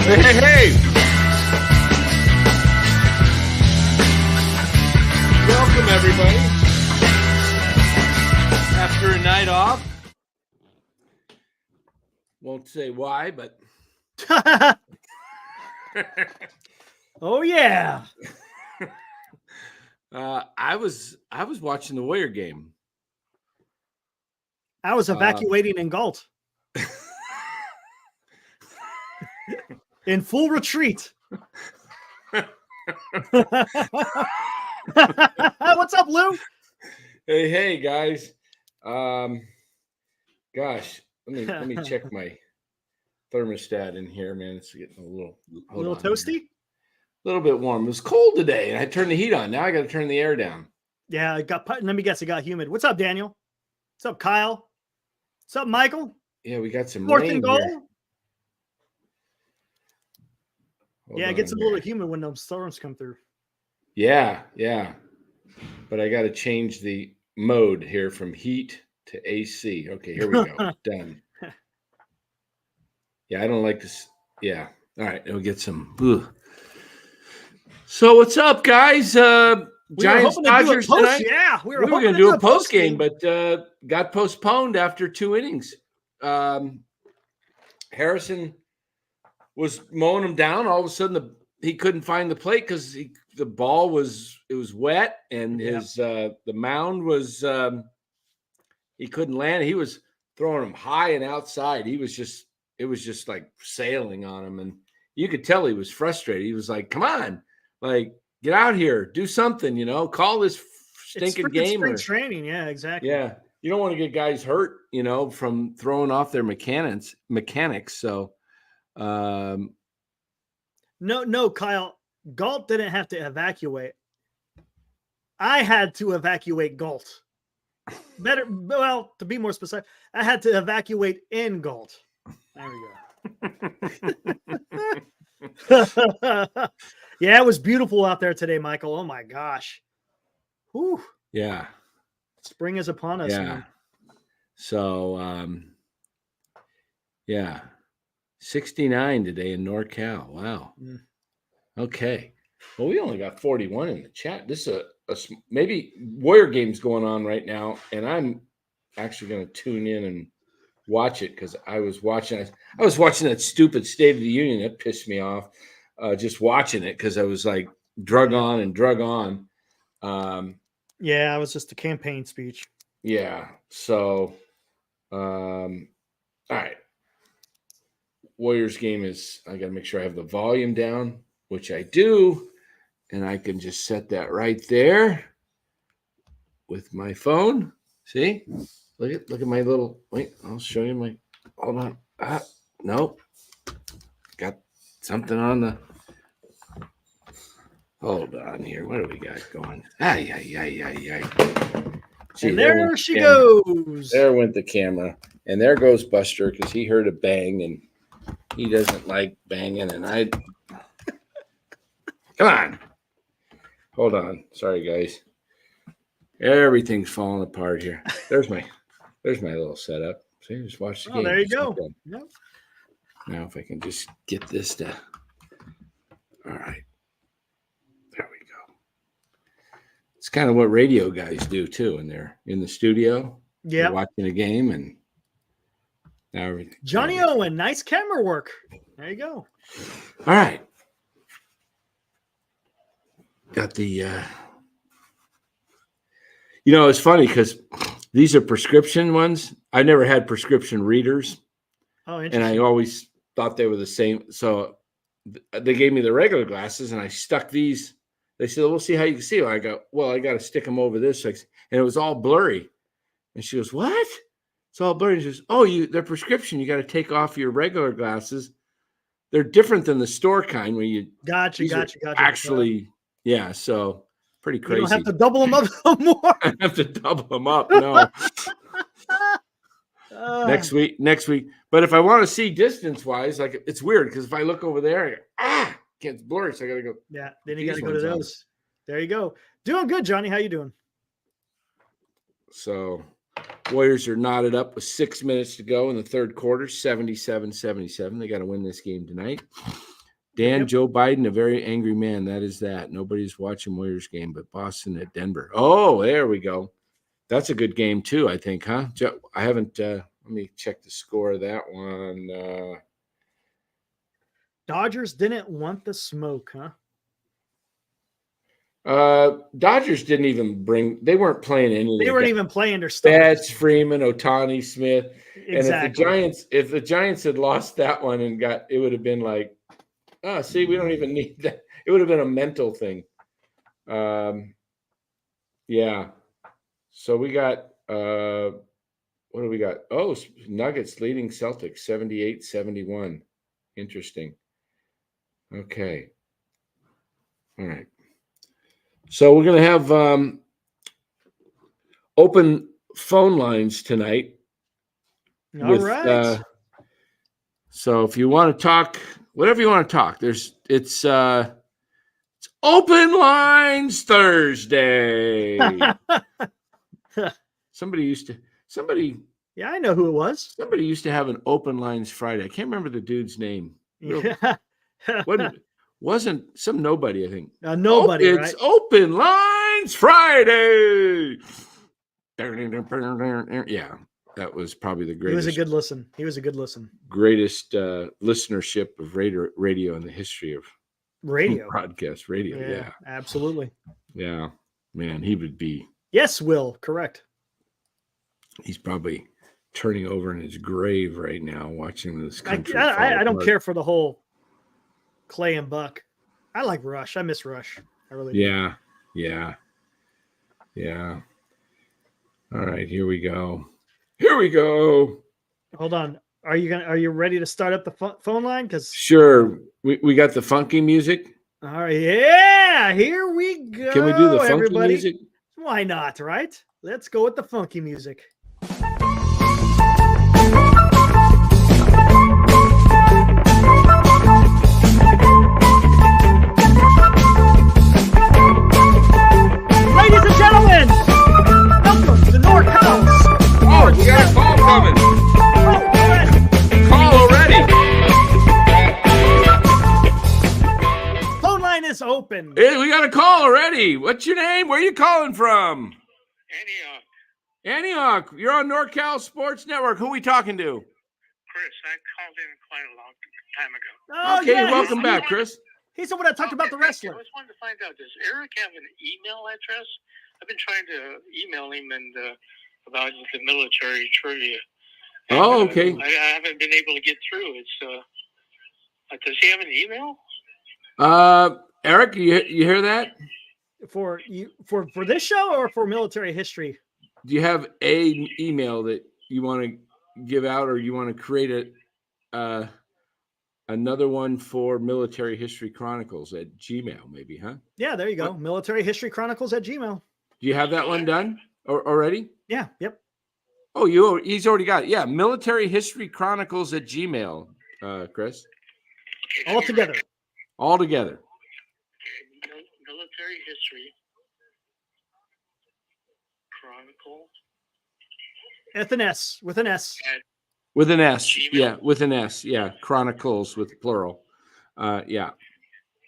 Hey! Welcome, everybody. After a night off. Won't say why, but... Oh, yeah. I was watching the Warrior game. I was evacuating in Galt. In full retreat. What's up, Lou? Hey, guys. Gosh, let me check my thermostat in here, man. It's getting a little toasty. Here. A little bit warm. It was cold today, and I turned the heat on. Now I got to turn the air down. Yeah, let me guess, it got humid. What's up, Daniel? What's up, Kyle? What's up, Michael? Yeah, we got some Fourth rain and goal. here. Yeah, it gets a little humid when those storms come through. Yeah. But I got to change the mode here from heat to AC. Okay, here we go. Done. Yeah, I don't like this. Yeah. All right, we'll get some. Ugh. So what's up, guys? Giants Dodgers tonight. Yeah, we were going to do a post game, but got postponed after 2 innings. Harrison was mowing him down. All of a sudden, he couldn't find the plate because the ball was wet, and the mound was he couldn't land. He was throwing him high and outside. It was just like sailing on him, and you could tell he was frustrated. He was like, "Come on, like get out here, do something, call this stinking game." Spring training, yeah, exactly. Yeah, you don't want to get guys hurt, from throwing off their mechanics. So. No, Kyle. Galt didn't have to evacuate. I had to evacuate Galt. To be more specific, I had to evacuate in Galt. There we go. Yeah, it was beautiful out there today, Michael. Oh my gosh. Whew. Yeah. Spring is upon us. Yeah. Man. So, yeah. 69 today in NorCal. Wow. Okay. Well, we only got 41 in the chat. This is a maybe Warrior game's going on right now, and I'm actually going to tune in and watch it because I was watching that stupid State of the Union. That pissed me off. Just watching it because I was like drug on. Yeah, it was just a campaign speech. Yeah. So, all right. Warriors game is, I got to make sure I have the volume down, which I do. And I can just set that right there with my phone. See? Look at my little, wait, I'll show you my, hold on. Nope. Got something on the, hold on here. What do we got going? See, and there she goes. There went the camera. And there goes Buster because he heard a bang and he doesn't like banging. And come on. Hold on. Sorry, guys. Everything's falling apart here. There's my little setup. See, just watch the game. There you go. Yep. Now, if I can just get this to. All right. There we go. It's kind of what radio guys do too, and they're in the studio. Yeah. Watching a game, and now everything. Johnny Owen, nice camera work. There you go. All right. Got the, it's funny because these are prescription ones. I never had prescription readers. Oh, interesting. And I always thought they were the same. So they gave me the regular glasses and I stuck these. They said, we'll see how you can see. I go, well, I got to stick them over this. And it was all blurry. And she goes, what? It's all blurry. And she goes, they're prescription. You got to take off your regular glasses. They're different than the store kind where you gotcha. Actually, yeah, so pretty crazy. You don't have to double them up no more. I have to double them up. No. Next week. But if I want to see distance-wise, like it's weird because if I look over there, it's blurry, so I got to go. Yeah, then you got to go to those. There you go. Doing good, Johnny. How you doing? So Warriors are knotted up with 6 minutes to go in the third quarter, 77-77. They got to win this game tonight. Dan, Yep. Joe Biden, a very angry man. That is that. Nobody's watching Warriors game, but Boston at Denver. Oh, there we go. That's a good game too, I think, huh? I haven't. Let me check the score of that one. Dodgers didn't want the smoke, huh? Dodgers didn't even bring. They weren't playing any. They weren't even playing their Betts, starters. Freeman, Otani, Smith, Exactly. and if the Giants had lost that one and it would have been like, oh, see, we don't even need that. It would have been a mental thing. Yeah. So we got. What do we got? Oh, Nuggets leading Celtics 78-71. Interesting. Okay. All right. So we're going to have open phone lines tonight. All right. So if you want to talk, whatever you want to talk, it's open lines Thursday. Somebody Yeah, I know who it was. Somebody used to have an open lines Friday. I can't remember the dude's name. Wasn't some nobody, I think. Nobody, right? It's open lines Friday. Yeah, that was probably the greatest. He was a good listen. Greatest listenership of radio in the history of broadcast radio. Yeah, absolutely. Yeah, man, he would be. Yes, Will, correct. He's probably turning over in his grave right now, watching this country. I don't care for the whole Clay and Buck. I like Rush. I miss Rush. I really do. Yeah. All right, here we go. Hold on. Are you ready to start up the phone line? Sure. We got the funky music. All right. Yeah, here we go. Can we do the funky everybody? Music? Why not, right? Let's go with the funky music. Ladies and gentlemen, welcome to NorCal. Oh, you got a call coming. Call already. Phone line is open. Hey, we got a call already. What's your name? Where are you calling from? Antioch. You're on NorCal Sports Network. Who are we talking to? Chris, I called in quite a long time ago. Oh, okay, yeah, welcome back, Chris. He's the one that talked about the wrestler. I just wanted to find out, does Eric have an email address? I've been trying to email him about the military trivia. And, okay. I haven't been able to get through. Does he have an email? Eric, you hear that? For this show or for military history? Do you have a email that you want to give out, or you want to create another one for Military History Chronicles at Gmail, maybe, huh? Yeah, there you go. Military History Chronicles at Gmail. Do you have that one done already? Yeah. Yep. Oh, he's already got it. Yeah, Military History Chronicles at Gmail, Chris. Okay, All together. Okay, Military History Chronicle. With an S. With an S. Gmail? Yeah, with an S. Yeah, Chronicles with plural. Yeah.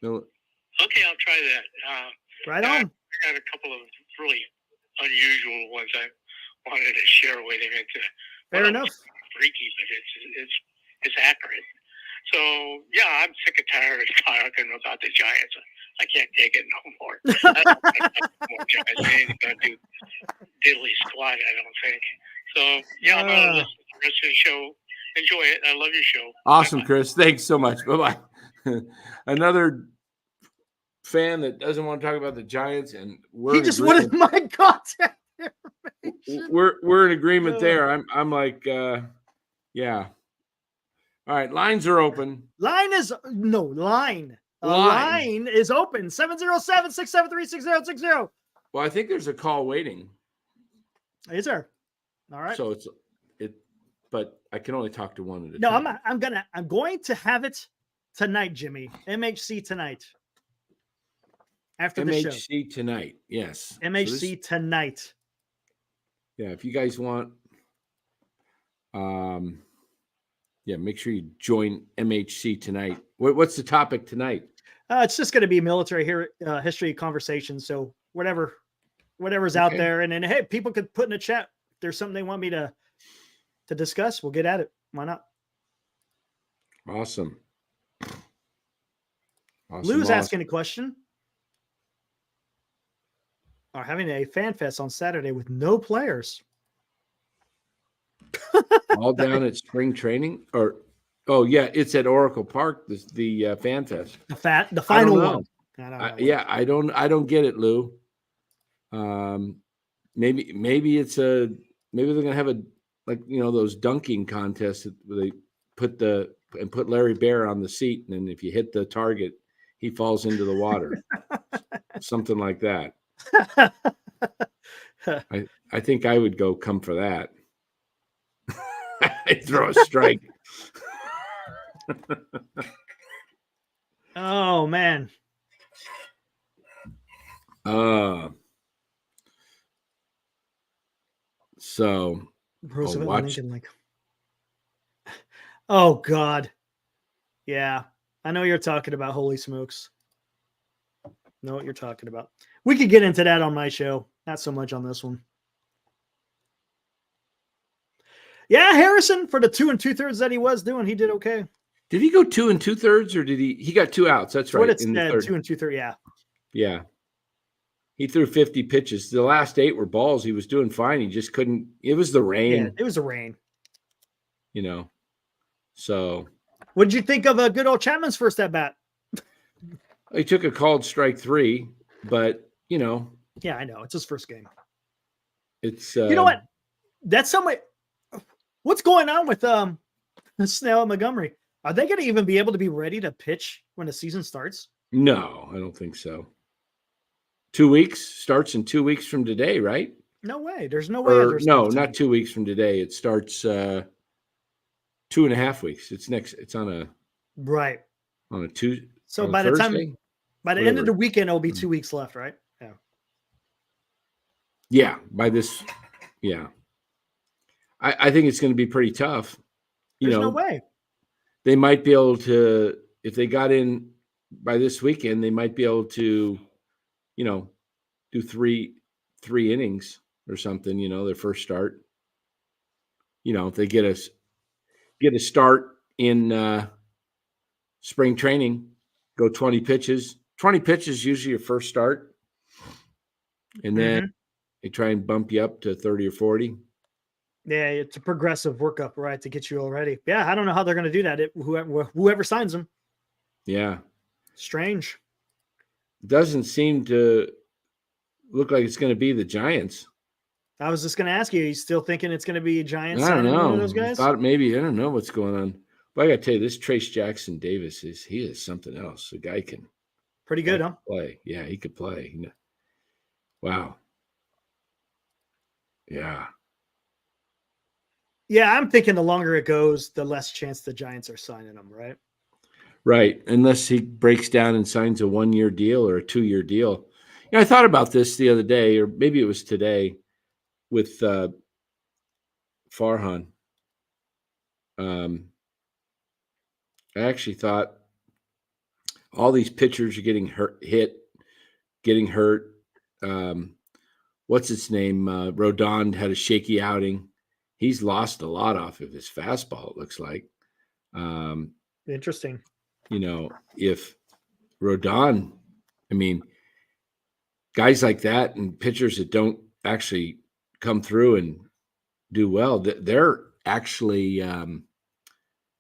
Okay, I'll try that. Right on. I got a couple of really unusual ones I wanted to share with him. Fair enough. Freaky, but it's accurate. So yeah, I'm sick and tired of talking about the Giants. I can't take it no more. I don't think more Giants. They ain't gonna do diddly squat, I don't think. So yeah, I'm gonna listen to the rest of the show. Enjoy it. I love your show. Awesome, Bye-bye. Chris. Thanks so much. Bye-bye. Another fan that doesn't want to talk about the Giants, and He just wanted my contact information. We're in agreement there. I'm like, yeah. All right, lines are open. Line is open. 707-673-6060. Well, I think there's a call waiting. Is there? All right. So but I can only talk to one at a No, time. I'm going to have it tonight, Jimmy. MHC tonight. After the show. MHC tonight. Yes. MHC tonight. Yeah, if you guys want Yeah, make sure you join MHC tonight. What's the topic tonight? It's just going to be military history conversation. So whatever's out there, and then hey, people could put in a chat if there's something they want me to discuss. We'll get at it. Why not? Awesome. Lou's asking a question. Are having a fan fest on Saturday with no players. All down at spring training, or yeah, it's at Oracle Park. The fan fest. The final one. I don't get it, Lou. Maybe it's maybe they're gonna have those dunking contests where they put Larry Bear on the seat, and then if you hit the target, he falls into the water. Something like that. I think I would come for that. I throw a strike. Oh man. So Roosevelt Lincoln, like, oh God. Yeah, I know you're talking about. Holy smokes. Know what you're talking about. We could get into that on my show. Not so much on this one. Yeah, Harrison, for the 2 2/3 that he was doing, he did okay. Did he go 2 2/3 or did he got 2 outs? That's right. What it said, 2 2/3, yeah. Yeah. He threw 50 pitches. The last 8 were balls. He was doing fine. He just couldn't. It was the rain. Yeah, it was the rain. So. What did you think of good old Chapman's first at bat? He took a called strike 3, but Yeah, I know. It's his first game. It's you know what? That's somewhat. What's going on with Snell and Montgomery? Are they going to even be able to be ready to pitch when the season starts? No, I don't think so. 2 weeks starts in 2 weeks from today, right? No way. There's no way. No, not 2 weeks from today. It starts 2.5 weeks. It's on a right on a Tuesday. So by Thursday? By the end of the weekend, it'll be 2 weeks left, right? Yeah. Yeah. By this, yeah. I think it's going to be pretty tough. There's no way. They might be able to, if they got in by this weekend, they might be able to, do three innings or something, their first start. If they get a start in spring training, go 20 pitches. 20 pitches usually your first start. And then they try and bump you up to 30 or 40. Yeah, it's a progressive workup, right, to get you all ready. Yeah, I don't know how they're going to do that. Whoever signs them. Yeah. Strange. It doesn't seem to look like it's going to be the Giants. I was just going to ask you, are you still thinking it's going to be Giants? I don't know. One of those guys? I don't know what's going on. But I got to tell you, this Trace Jackson Davis he is something else. The guy can pretty good, huh? Play. Yeah, he could play. Wow. Yeah. Yeah, I'm thinking the longer it goes, the less chance the Giants are signing them, right? Right. Unless he breaks down and signs a 1-year deal or a 2-year deal. I thought about this the other day, or maybe it was today, with Farhan. I actually thought all these pitchers are getting hurt. What's its name? Rodon had a shaky outing. He's lost a lot off of his fastball, it looks like. Interesting. If Rodon, guys like that and pitchers that don't actually come through and do well, they're actually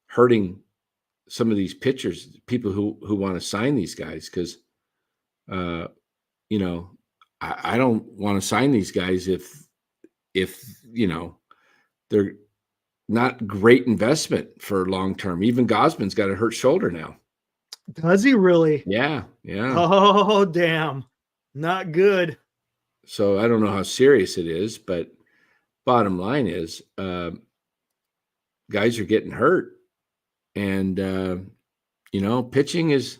hurting some of these pitchers, people who want to sign these guys, because I don't want to sign these guys if they're not great investment for long term. Even Gosman's got a hurt shoulder now. Does he really? Yeah. Oh, damn. Not good. So I don't know how serious it is, but bottom line is guys are getting hurt. And, pitching is,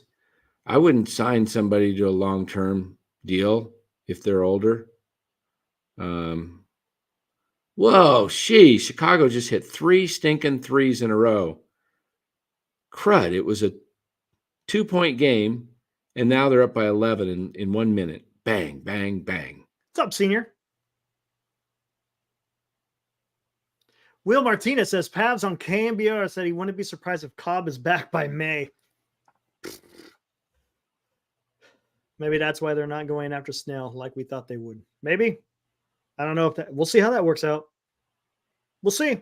I wouldn't sign somebody to a long-term deal if they're older. Whoa, Chicago just hit 3 stinking threes in a row. crud. It was a 2-point game, and now they're up by 11 in 1 minute. Bang, bang, bang. What's up, senior? Will Martinez says Pavs on KMBR said he wouldn't be surprised if Cobb is back by May. Maybe that's why they're not going after Snell like we thought they would. Maybe. I don't know if that. We'll see how that works out. We'll see.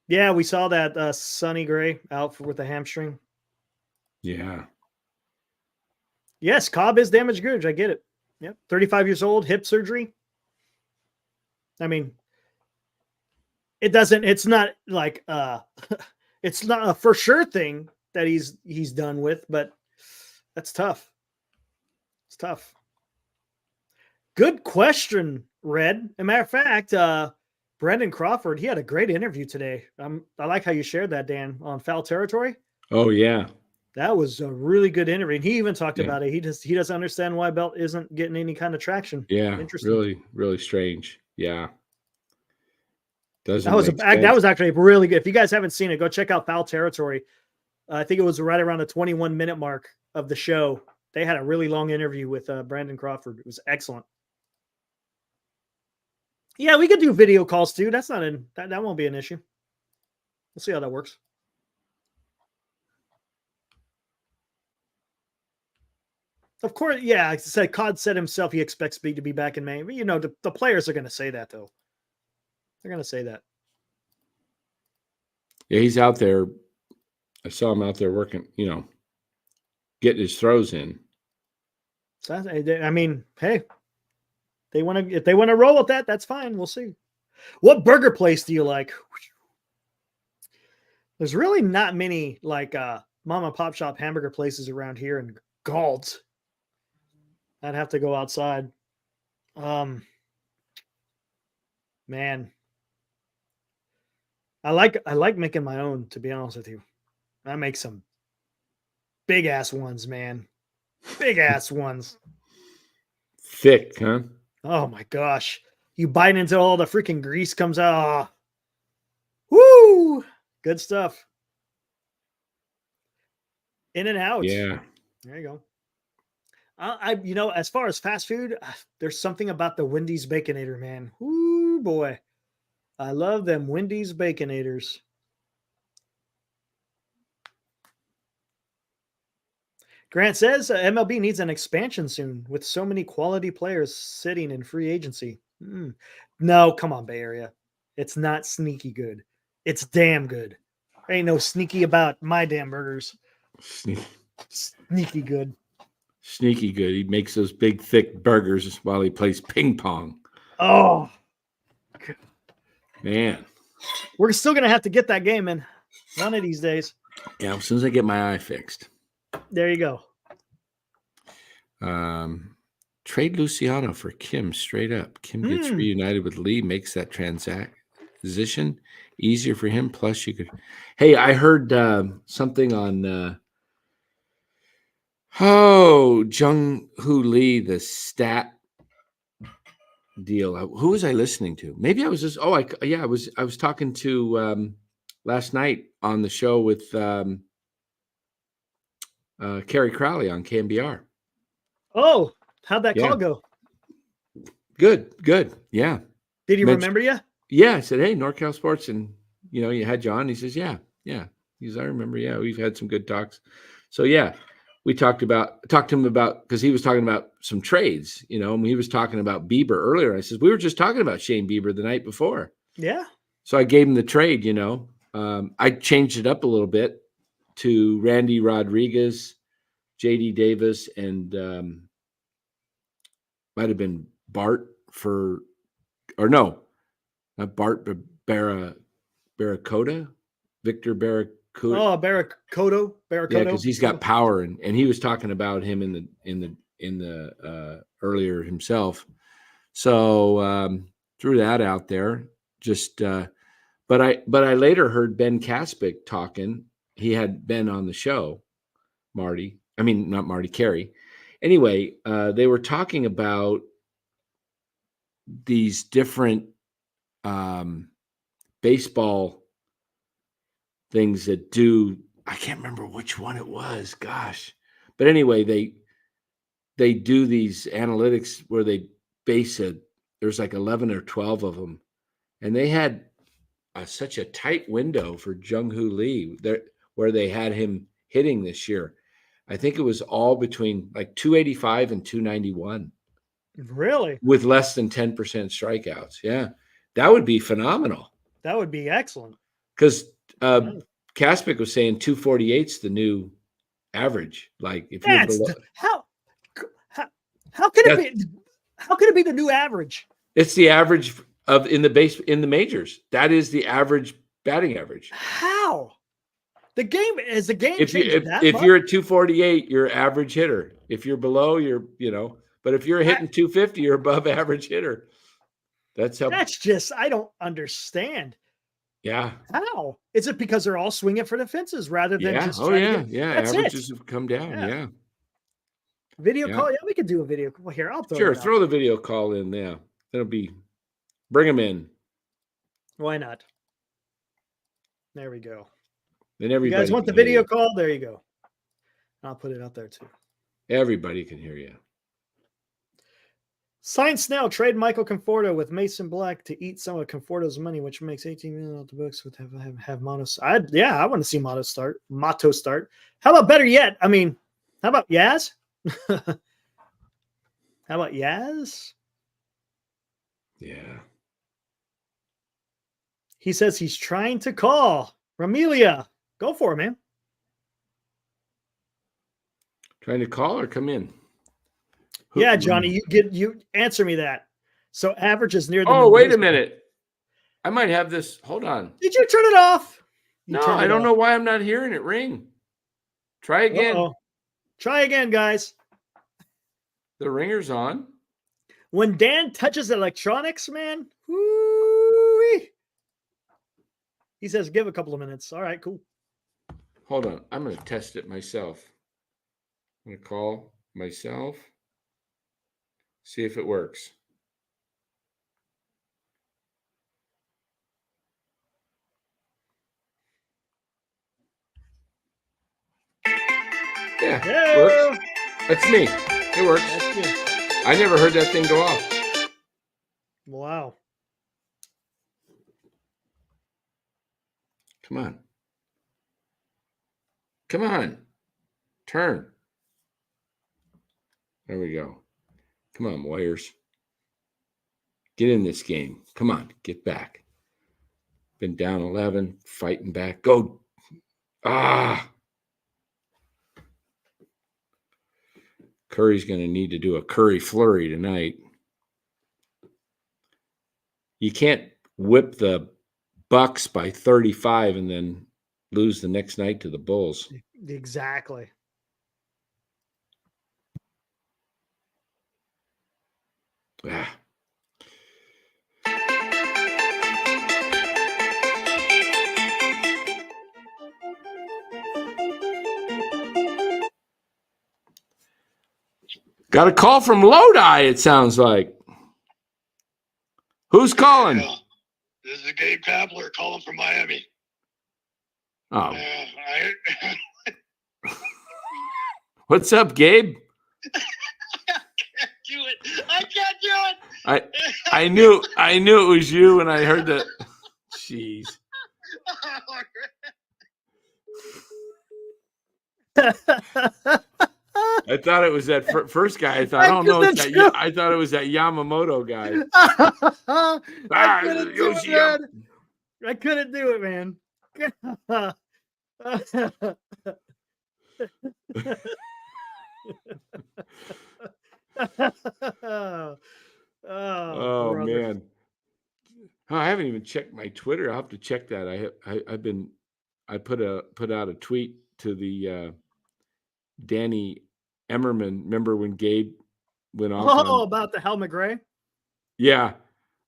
Yeah, we saw that Sonny Gray out with a hamstring. Yeah. Yes, Cobb is damaged goods. I get it. Yep. 35 years old, hip surgery. I mean, it's not like it's not a for sure thing that he's done with, but that's tough. It's tough. Good question, Red. As a matter of fact, Brendan Crawford, he had a great interview today. I like how you shared that, Dan, on Foul Territory. Oh, yeah. That was a really good interview. And he even talked about it. He doesn't understand why Belt isn't getting any kind of traction. Yeah. Interesting. Really, really strange. Yeah. That was actually really good. If you guys haven't seen it, go check out Foul Territory. I think it was right around the 21-minute mark of the show. They had a really long interview with Brandon Crawford. It was excellent. Yeah, we could do video calls too. That's not that won't be an issue. We'll see how that works. Of course, yeah. Like I said, Cod said himself he expects Speed to be back in May. But, you know, the players are going to say that, though. They're going to say that. Yeah, he's out there. I saw him out there working, getting his throws in. So, I mean, hey, if they want to roll with that, that's fine. We'll see. What burger place do you like? There's really not many like mom and pop shop hamburger places around here in Galt. I'd have to go outside. Man. I like making my own, to be honest with you. I make some big ass ones, man. Big ass ones. Thick, huh? Oh my gosh. You bite into all the freaking grease comes out. Oh. Woo! Good stuff. In and out. Yeah. There you go. As far as fast food, there's something about the Wendy's Baconator, man. Ooh, boy. I love them Wendy's Baconators. Grant says MLB needs an expansion soon with so many quality players sitting in free agency. No, come on, Bay Area. It's not sneaky good. It's damn good. There ain't no sneaky about my damn burgers. Sneaky good. Sneaky good. He makes those big, thick burgers while he plays ping pong. Oh, man. We're still going to have to get that game in one of these days. Yeah, as soon as I get my eye fixed. There you go. Trade Luciano for Kim straight up. Kim gets reunited with Lee, makes that transition easier for him. Plus, you could. Hey, I heard something on. Jung Hoo Lee, the stat deal. Who was I listening to? Maybe I was just. I was talking to last night on the show with Kerry Crowley on KMBR. Oh, how'd that call go? Good. Yeah. Did he remember you? Yeah. I said, hey, NorCal Sports. And, you had you on. He says, yeah. He says, I remember. Yeah. We've had some good talks. So, yeah, we talked to him about, because he was talking about some trades, and he was talking about Bieber earlier. I says, we were just talking about Shane Bieber the night before. Yeah. So I gave him the trade, I changed it up a little bit to Randy Rodriguez, JD Davis, and might have been Bart not Bart, but Barracuda, Victor Barracuda. Oh, Barracuda. Yeah, because he's got power, and he was talking about him in the earlier himself. So threw that out there. Just, but I later heard Ben Kaspick talking. He had been on the show, Kerry. Anyway, they were talking about these different baseball things that do. I can't remember which one it was. Gosh, but anyway, they do these analytics where they base it. There's like 11 or 12 of them, and they had such a tight window for Jung-Hoo Lee there, where they had him hitting this year. I think it was all between like 285 and 291. Really? With less than 10% strikeouts. Yeah. That would be phenomenal. That would be excellent. Because Kaspick was saying 248's the new average. Like if you're below, how can it be? How can it be the new average? It's the average of in the majors. That is the average batting average. How? The game is the game. If you're at 248, you're average hitter. If you're below, you're but if you're hitting 250, you're above average hitter. That's just I don't understand. Yeah. How? Is it because they're all swinging for the fences rather than just averages have come down. Yeah. Video call. Yeah, we could do a video call here. I'll throw the video call in. Yeah. Bring them in. Why not? There we go. Then everybody. You guys want the video call? There you go. I'll put it out there too. Everybody can hear you. Sign Snell, trade Michael Conforto with Mason Black to eat some of Conforto's money, which makes 18 million off the books with have Mato. I want to see Mato start. How about better yet? I mean, how about Yaz? How about Yaz? Yeah. He says he's trying to call. Ramelia, go for it, man. Trying to call or come in? Yeah, Johnny, you answer me that. So average is near the. Oh, wait a minute. I might have this. Hold on. Did you turn it off? I don't know why I'm not hearing it ring. Try again. Uh-oh. Try again, guys. The ringer's on. When Dan touches electronics, man, whoo-wee. He says, give a couple of minutes. All right, cool. Hold on. I'm going to test it myself. I'm going to call myself. See if it works. Yeah, it works. That's me. It works. That's good. I never heard that thing go off. Wow. Come on. Come on. Turn. There we go. Come on, Warriors. Get in this game. Come on, get back. Been down 11, fighting back. Go. Curry's going to need to do a Curry flurry tonight. You can't whip the Bucks by 35 and then lose the next night to the Bulls. Exactly. Ah. Got a call from Lodi, it sounds like. Who's calling? Yeah. This is Gabe Kapler calling from Miami. Oh. What's up, Gabe? I can't do it. I knew it was you when I heard that. Jeez. I thought it was that first guy. I thought, I thought it was that Yamamoto guy. I couldn't do it, man. Oh man. Oh, I haven't even checked my Twitter. I'll have to check that. I put out a tweet to the Danny Emmerman. Remember when Gabe went off? About the Hal McRae? Yeah.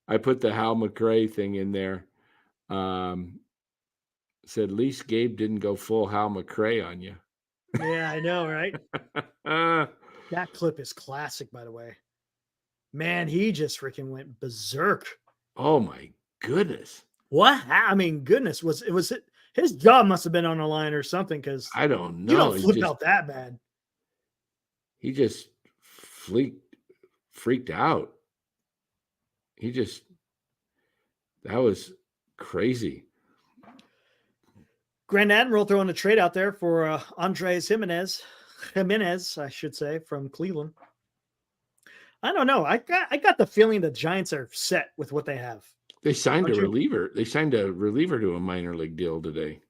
I put the Hal McRae thing in there. Said, at least Gabe didn't go full Hal McRae on you. Yeah, I know, right? That clip is classic, by the way. Man, he just freaking went berserk. Oh, my goodness. What? I mean, goodness, his jaw must have been on the line or something because I don't you know. don't flip out that bad. He just freaked out. That was crazy. Grand Admiral throwing a trade out there for Andres Jimenez, I should say, from Cleveland. I don't know. I got the feeling the Giants are set with what they have. They signed a reliever. They signed a reliever to a minor league deal today.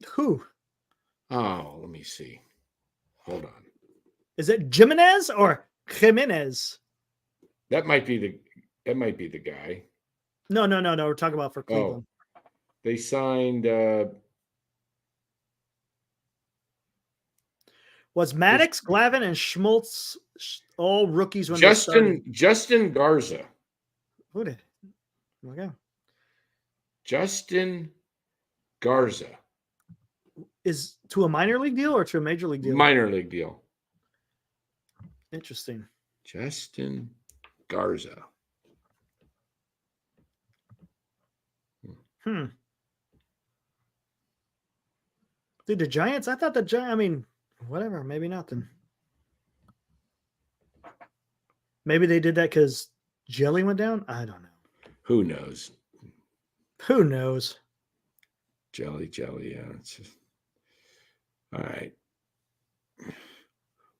Who? Oh, let me see. Hold on. Is it Jimenez or Jimenez? That might be the guy. No. We're talking about for Cleveland. Oh, they signed. Was Maddox, Glavine, and Schmaltz all rookies when Justin Garza? Who did? Okay. Justin Garza. Is to a minor league deal or to a major league deal? Minor league deal. Interesting. Justin Garza. Dude, the Giants, I thought the Giants, I mean, whatever, maybe not then. Maybe they did that because Jelly went down? I don't know. Who knows? Who knows? Jelly, yeah. It's just... All right.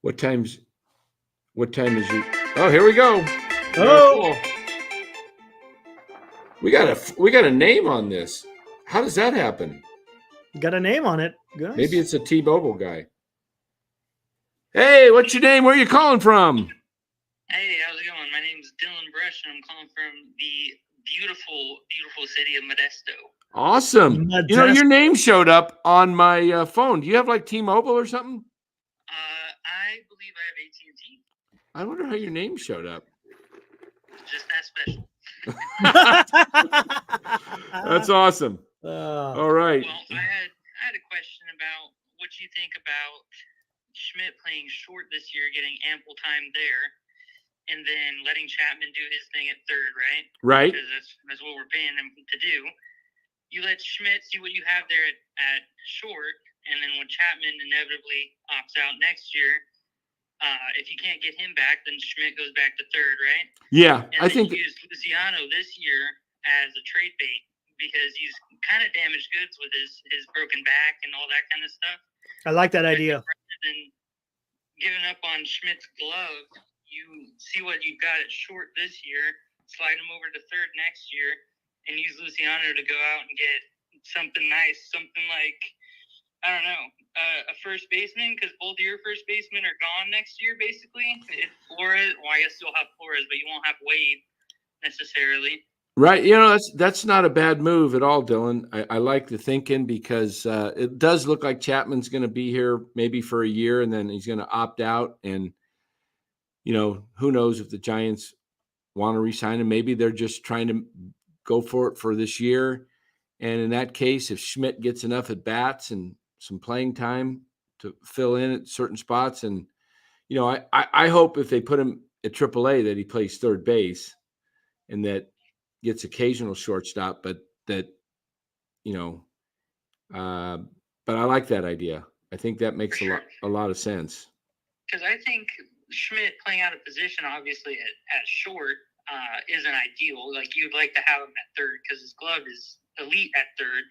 What time is you? Oh, here we go. Oh, we got a name on this. How does that happen? you got a name on it. Good. Maybe it's a T-Mobile guy. Hey, what's your name? Where are you calling from? Hey, how's it going? My name's Dylan Brush, and I'm calling from the beautiful, beautiful city of Modesto. Awesome. Modesto. You know, your name showed up on my phone. Do you have like T-Mobile or something? I believe I have AT&T. I wonder how your name showed up. Just that special. That's awesome. All right. Well, I had a question about what you think about Schmidt playing short this year, getting ample time there, and then letting Chapman do his thing at third, right? Right. Because that's what we're paying him to do. You let Schmidt see what you have there at short, and then when Chapman inevitably opts out next year, if you can't get him back, then Schmidt goes back to third, right? Yeah, and I think you use Luciano this year as a trade bait because he's kind of damaged goods with his broken back and all that kind of stuff. I like that idea. Rather than giving up on Schmidt's glove, you see what you've got at short this year, slide him over to third next year, and use Luciano to go out and get something nice, something like, I don't know, a first baseman, because both of your first basemen are gone next year, basically. It's Flores. Well, I guess you'll have Flores, but you won't have Wade necessarily. right. You know, that's not a bad move at all, Dylan. I like the thinking because it does look like Chapman's going to be here maybe for a year and then he's going to opt out. And, you know, who knows if the Giants want to re-sign him. Maybe they're just trying to go for it for this year. And in that case, if Schmidt gets enough at bats and some playing time to fill in at certain spots, and you know, I hope if they put him at AAA that he plays third base and that gets occasional shortstop, but that you know, but I like that idea. I think that makes a lot of sense. Because I think Schmidt playing out of position, obviously at short, isn't ideal. Like you'd like to have him at third because his glove is elite at third.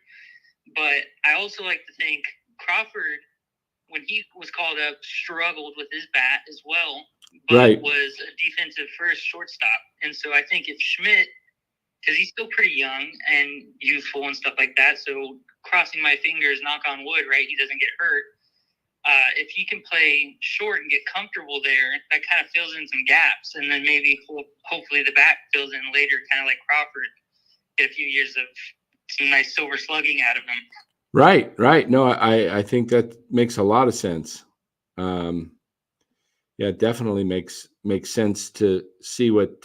But I also like to think Crawford, when he was called up, struggled with his bat as well, but was a defensive first shortstop. And so I think if Schmidt, because he's still pretty young and youthful and stuff like that, so crossing my fingers, knock on wood, right, he doesn't get hurt. If he can play short and get comfortable there, that kind of fills in some gaps. And then maybe hopefully the bat fills in later, kind of like Crawford, get a few years of some nice silver slugging out of him. Right. No, I think that makes a lot of sense. Yeah, it definitely makes sense to see what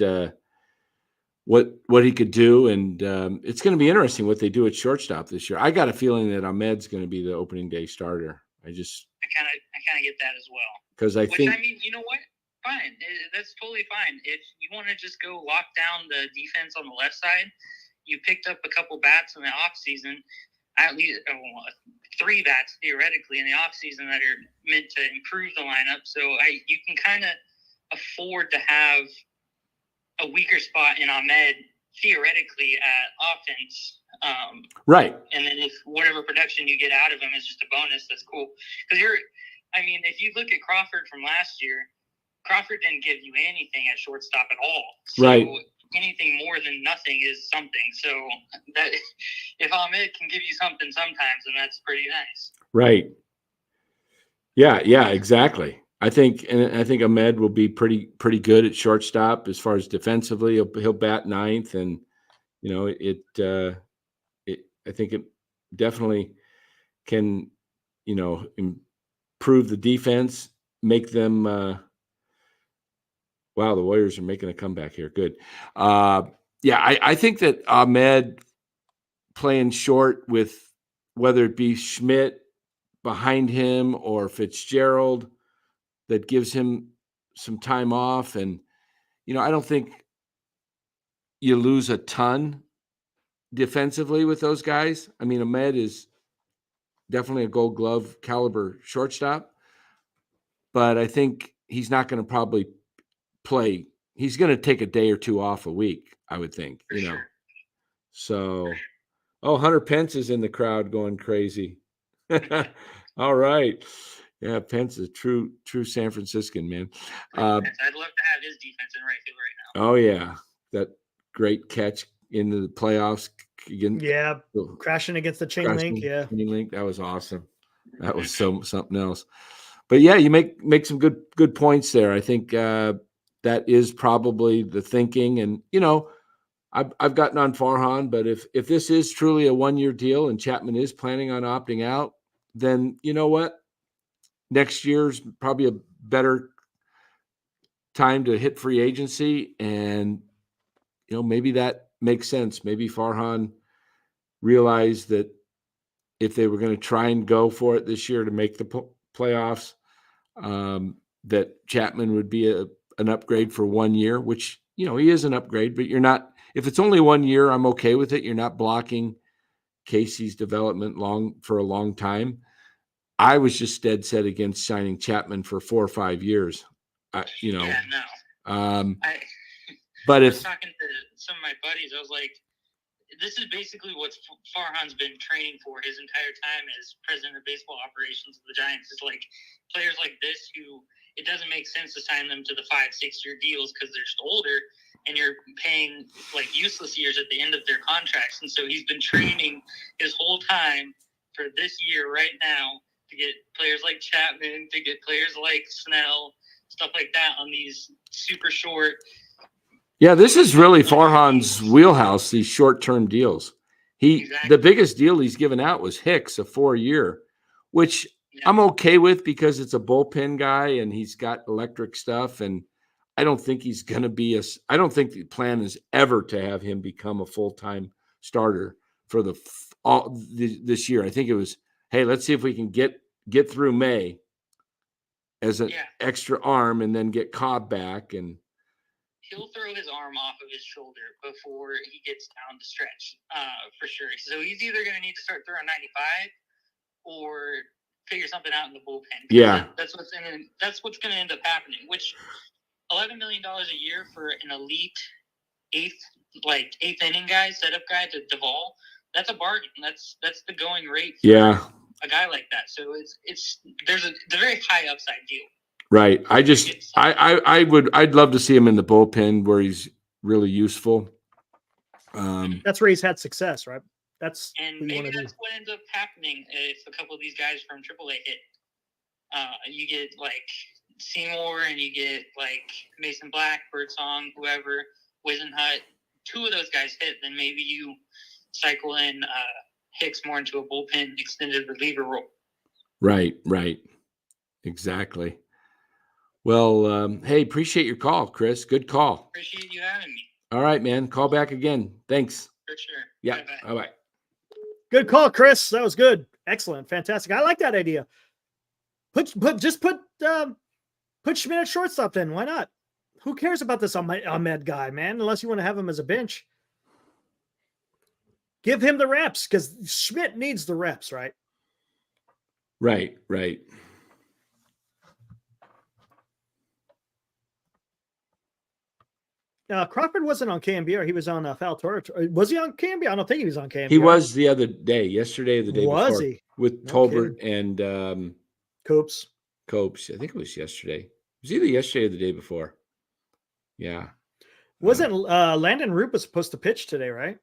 he could do, and it's going to be interesting what they do at shortstop this year. I got a feeling that Ahmed's going to be the opening day starter. I kind of get that as well. Because I think, you know what? Fine, that's totally fine. If you want to just go lock down the defense on the left side, you picked up a couple bats in the off season, at least 3 bats theoretically in the off season that are meant to improve the lineup. So you can kind of afford to have a weaker spot in Ahmed theoretically at offense. Right. And then if whatever production you get out of him is just a bonus, that's cool. Because if you look at Crawford from last year, Crawford didn't give you anything at shortstop at all. So right. Anything more than nothing is something. So that if Ahmed can give you something sometimes, then that's pretty nice. Right. Yeah, exactly. I think Ahmed will be pretty good at shortstop as far as defensively. He'll bat ninth, and I think it definitely can, improve the defense, make them. Wow, the Warriors are making a comeback here. Good. I think that Ahmed playing short with whether it be Schmidt behind him or Fitzgerald, that gives him some time off. And, I don't think you lose a ton defensively with those guys. I mean, Ahmed is definitely a Gold Glove caliber shortstop, but I think he's not going to probably play. He's going to take a day or two off a week, I would think, For sure. So, Hunter Pence is in the crowd going crazy. All right. Yeah, Pence is true San Franciscan, man. I'd love to have his defense in right field right now. Oh, yeah. That great catch into the playoffs. Yeah, crashing against the chain link. Yeah. Chain link. That was awesome. That was something else. But, yeah, you make some good points there. I think that is probably the thinking. And, I've gotten on Farhan, but if this is truly a 1-year deal and Chapman is planning on opting out, then you know what? Next year's probably a better time to hit free agency, and maybe that makes sense. Maybe Farhan realized that if they were going to try and go for it this year to make the playoffs, that Chapman would be an upgrade for 1 year, which he is an upgrade, but you're not. If it's only 1 year, I'm okay with it. You're not blocking Casey's development for a long time. I was just dead set against signing Chapman for 4 or 5 years. Yeah, no. But I was talking to some of my buddies, I was like, this is basically what Farhan's been training for his entire time as president of baseball operations of the Giants. Is like players like this who it doesn't make sense to sign them to the 5-6 year deals because they're just older and you're paying like useless years at the end of their contracts. And so he's been training his whole time for this year right now to get players like Chapman, to get players like Snell, stuff like that on these super short. Yeah, this is really Farhan's wheelhouse, these short-term deals. The biggest deal he's given out was Hicks, a 4-year, which I'm okay with because it's a bullpen guy and he's got electric stuff. And I don't think he's going to be I don't think the plan is ever to have him become a full-time starter for this year. I think it was, hey, let's see if we can get through May as an extra arm and then get Cobb back. And he'll throw his arm off of his shoulder before he gets down the stretch, for sure. So he's either going to need to start throwing 95 or figure something out in the bullpen. Yeah, that's what's going to end up happening. Which $11 million a year for an elite eighth inning guy, setup guy to Duvall. That's a bargain. That's the going rate for a guy like that. So it's a very high upside deal. Right. I'd love to see him in the bullpen where he's really useful. That's where he's had success, right? Maybe that's what ends up happening if a couple of these guys from AAA hit. You get like Seymour and you get like Mason Black, Birdsong, whoever, Wisenhut. 2 of those guys hit, then maybe you cycle in Hicks more into a bullpen extended reliever role. Right. Exactly. Well, hey, appreciate your call, Chris. Good call. Appreciate you having me. All right, man. Call back again. Thanks. For sure. Yeah. Bye-bye. Good call, Chris. That was good. Excellent. Fantastic. I like that idea. Put Schmidt at shortstop then. Why not? Who cares about this Ahmed guy, man? Unless you want to have him as a bench. Give him the reps because Schmidt needs the reps, right? Right, right. Crawford wasn't on KMBR. He was on Foul Territory. Was he on KMBR? I don't think he was on KMBR. He was the other day, yesterday or the day Was before. he? With No Tolbert and Copes. Copes. I think it was yesterday. It was either yesterday or the day before. Yeah. Wasn't Landon Roop was supposed to pitch today, right?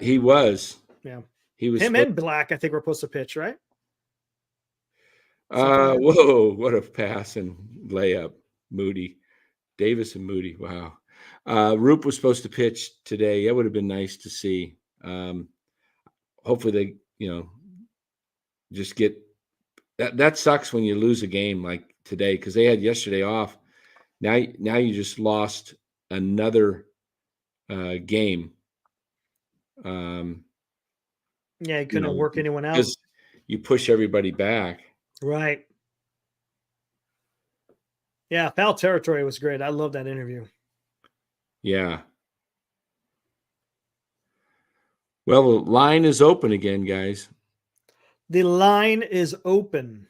He was. Yeah. He was. Him and Black, I think, were supposed to pitch, right? Something like that. Whoa! What a pass and layup, Moody, Davis and Moody. Wow. Roop was supposed to pitch today. That would have been nice to see. Hopefully they, just get that. That sucks when you lose a game like today because they had yesterday off. Now you just lost another game. Yeah, he couldn't work anyone out. Because you push everybody back. Right. Yeah, Foul Territory was great. I love that interview. Yeah. Well, the line is open again, guys. The line is open.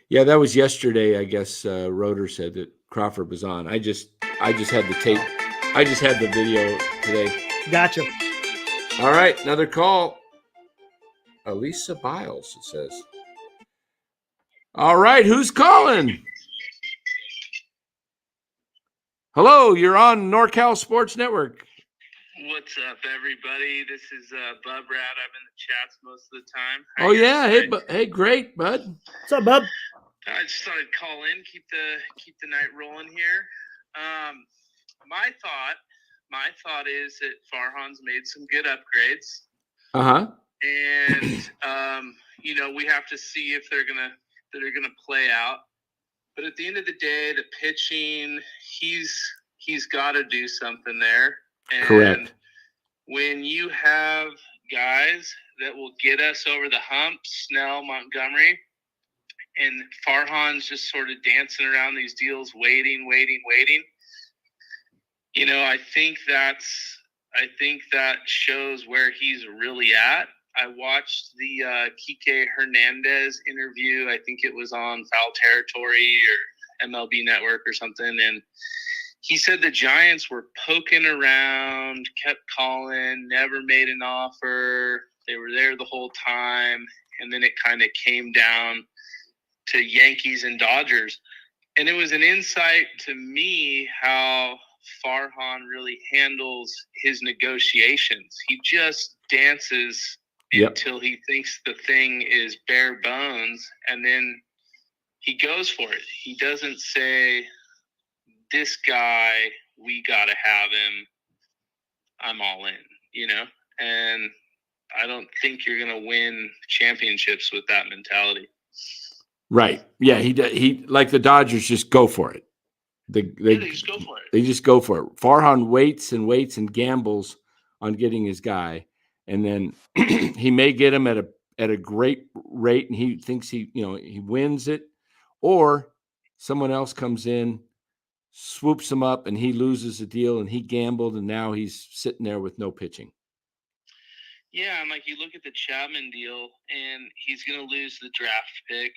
Yeah, that was yesterday. I guess Roeder said that Crawford was on. I just had the tape. I just had the video today. Gotcha. All right, another call. Elisa Biles, it says. All right, who's calling? Hello, you're on NorCal Sports Network. What's up, everybody? This is Bub Rat. I'm in the chats most of the time. Oh yeah, hey, great, bud. What's up, bub? I just thought I'd call in, keep the night rolling here. My thought is that Farhan's made some good upgrades. And we have to see if they're gonna play out. But at the end of the day, the pitching, he's got to do something there. And Correct. when you have guys that will get us over the hump, Snell, Montgomery, and Farhan's just sort of dancing around these deals, waiting. I think that shows where he's really at. I watched the Kike Hernandez interview. I think it was on Foul Territory or MLB Network or something. And he said the Giants were poking around, kept calling, never made an offer. They were there the whole time. And then it kind of came down to Yankees and Dodgers. And it was an insight to me how Farhan really handles his negotiations. He just dances until he thinks the thing is bare bones, and then he goes for it. He doesn't say, this guy, we got to have him. I'm all in, And I don't think you're going to win championships with that mentality. Right. Yeah, he like the Dodgers just go for it. They just go for it. They just go for it. Farhan waits and gambles on getting his guy, and then he may get him at a great rate, and he thinks he wins it, or someone else comes in, swoops him up, and he loses the deal, and he gambled, and now he's sitting there with no pitching. Yeah, and like you look at the Chapman deal, and he's going to lose the draft pick,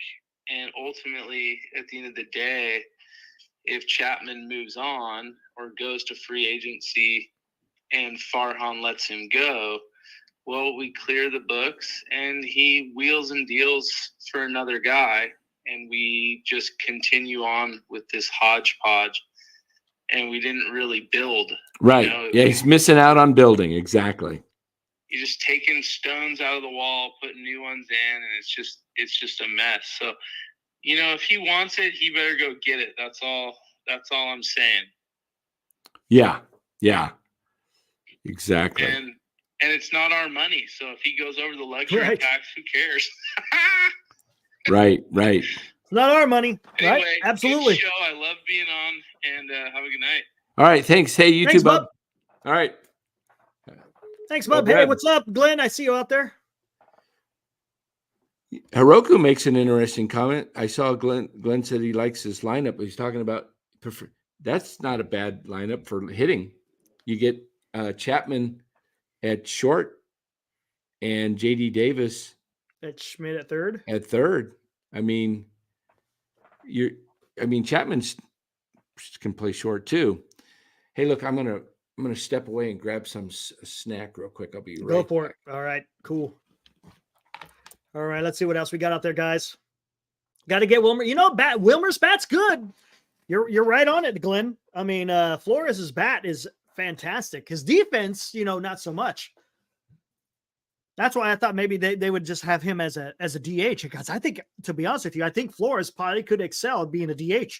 and ultimately, at the end of the day, if Chapman moves on or goes to free agency and Farhan lets him go, well, we clear the books and he wheels and deals for another guy, and we just continue on with this hodgepodge, and we didn't really build. Right. Yeah, he's missing out on building. Exactly. You're just taking stones out of the wall, putting new ones in, and it's just a mess. So, if he wants it, he better go get it. That's all I'm saying. Yeah. Yeah. Exactly. And it's not our money. So if he goes over the luxury tax, who cares? Right. It's not our money. Anyway, right? Absolutely. Good show. I love being on, and have a good night. All right. Thanks. Hey, you too, bub. All right. Thanks, bub. Hey, what's up, Glenn? I see you out there. Hiroku makes an interesting comment. I saw Glenn said he likes his lineup. He's talking about that's not a bad lineup for hitting. You get Chapman at short and J.D. Davis At Schmidt at third. at third. I mean, Chapman can play short too. Hey, look, I'm gonna step away and grab some snack real quick. I'll be right. Go for it. All right, cool. All right, let's see what else we got out there, guys. Got to get Wilmer. Wilmer's bat's good. You're right on it, Glenn. I mean, Flores' bat is fantastic. His defense, not so much. That's why I thought maybe they would just have him as a DH. Because I think, to be honest with you, I think Flores probably could excel at being a DH.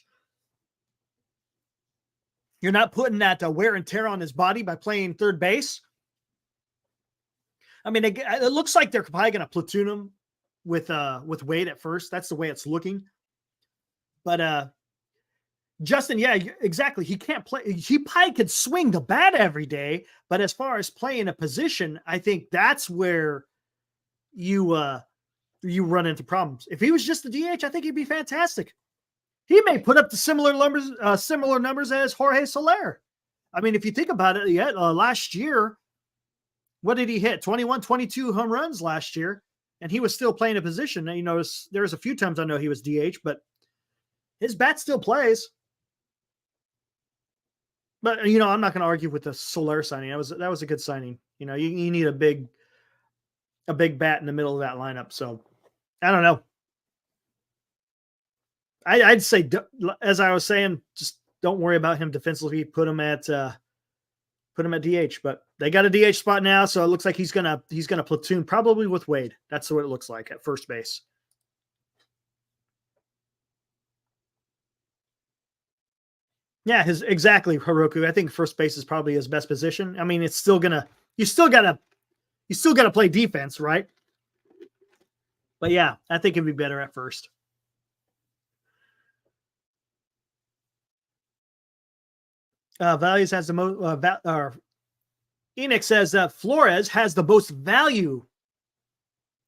You're not putting that wear and tear on his body by playing third base. I mean, it looks like they're probably going to platoon him with Wade at first. That's the way it's looking. But Justin, yeah, exactly. He can't play. He probably could swing the bat every day, but as far as playing a position, I think that's where you run into problems. If he was just the DH, I think he'd be fantastic. He may put up the similar numbers as Jorge Soler. I mean, if you think about it, last year, what did he hit? 21, 22 home runs last year, and he was still playing a position. There was a few times I know he was DH, but his bat still plays. But, I'm not going to argue with the Soler signing. That was a good signing. You need a big bat in the middle of that lineup. So, I don't know. I'd say, as I was saying, just don't worry about him defensively. Put him at DH. But they got a DH spot now, so it looks like he's gonna platoon probably with Wade. That's what it looks like at first base. Yeah, exactly, Hiroku. I think first base is probably his best position. I mean, you still gotta play defense, right? But yeah, I think it'd be better at first. Values has the most. Enix says that Flores has the most value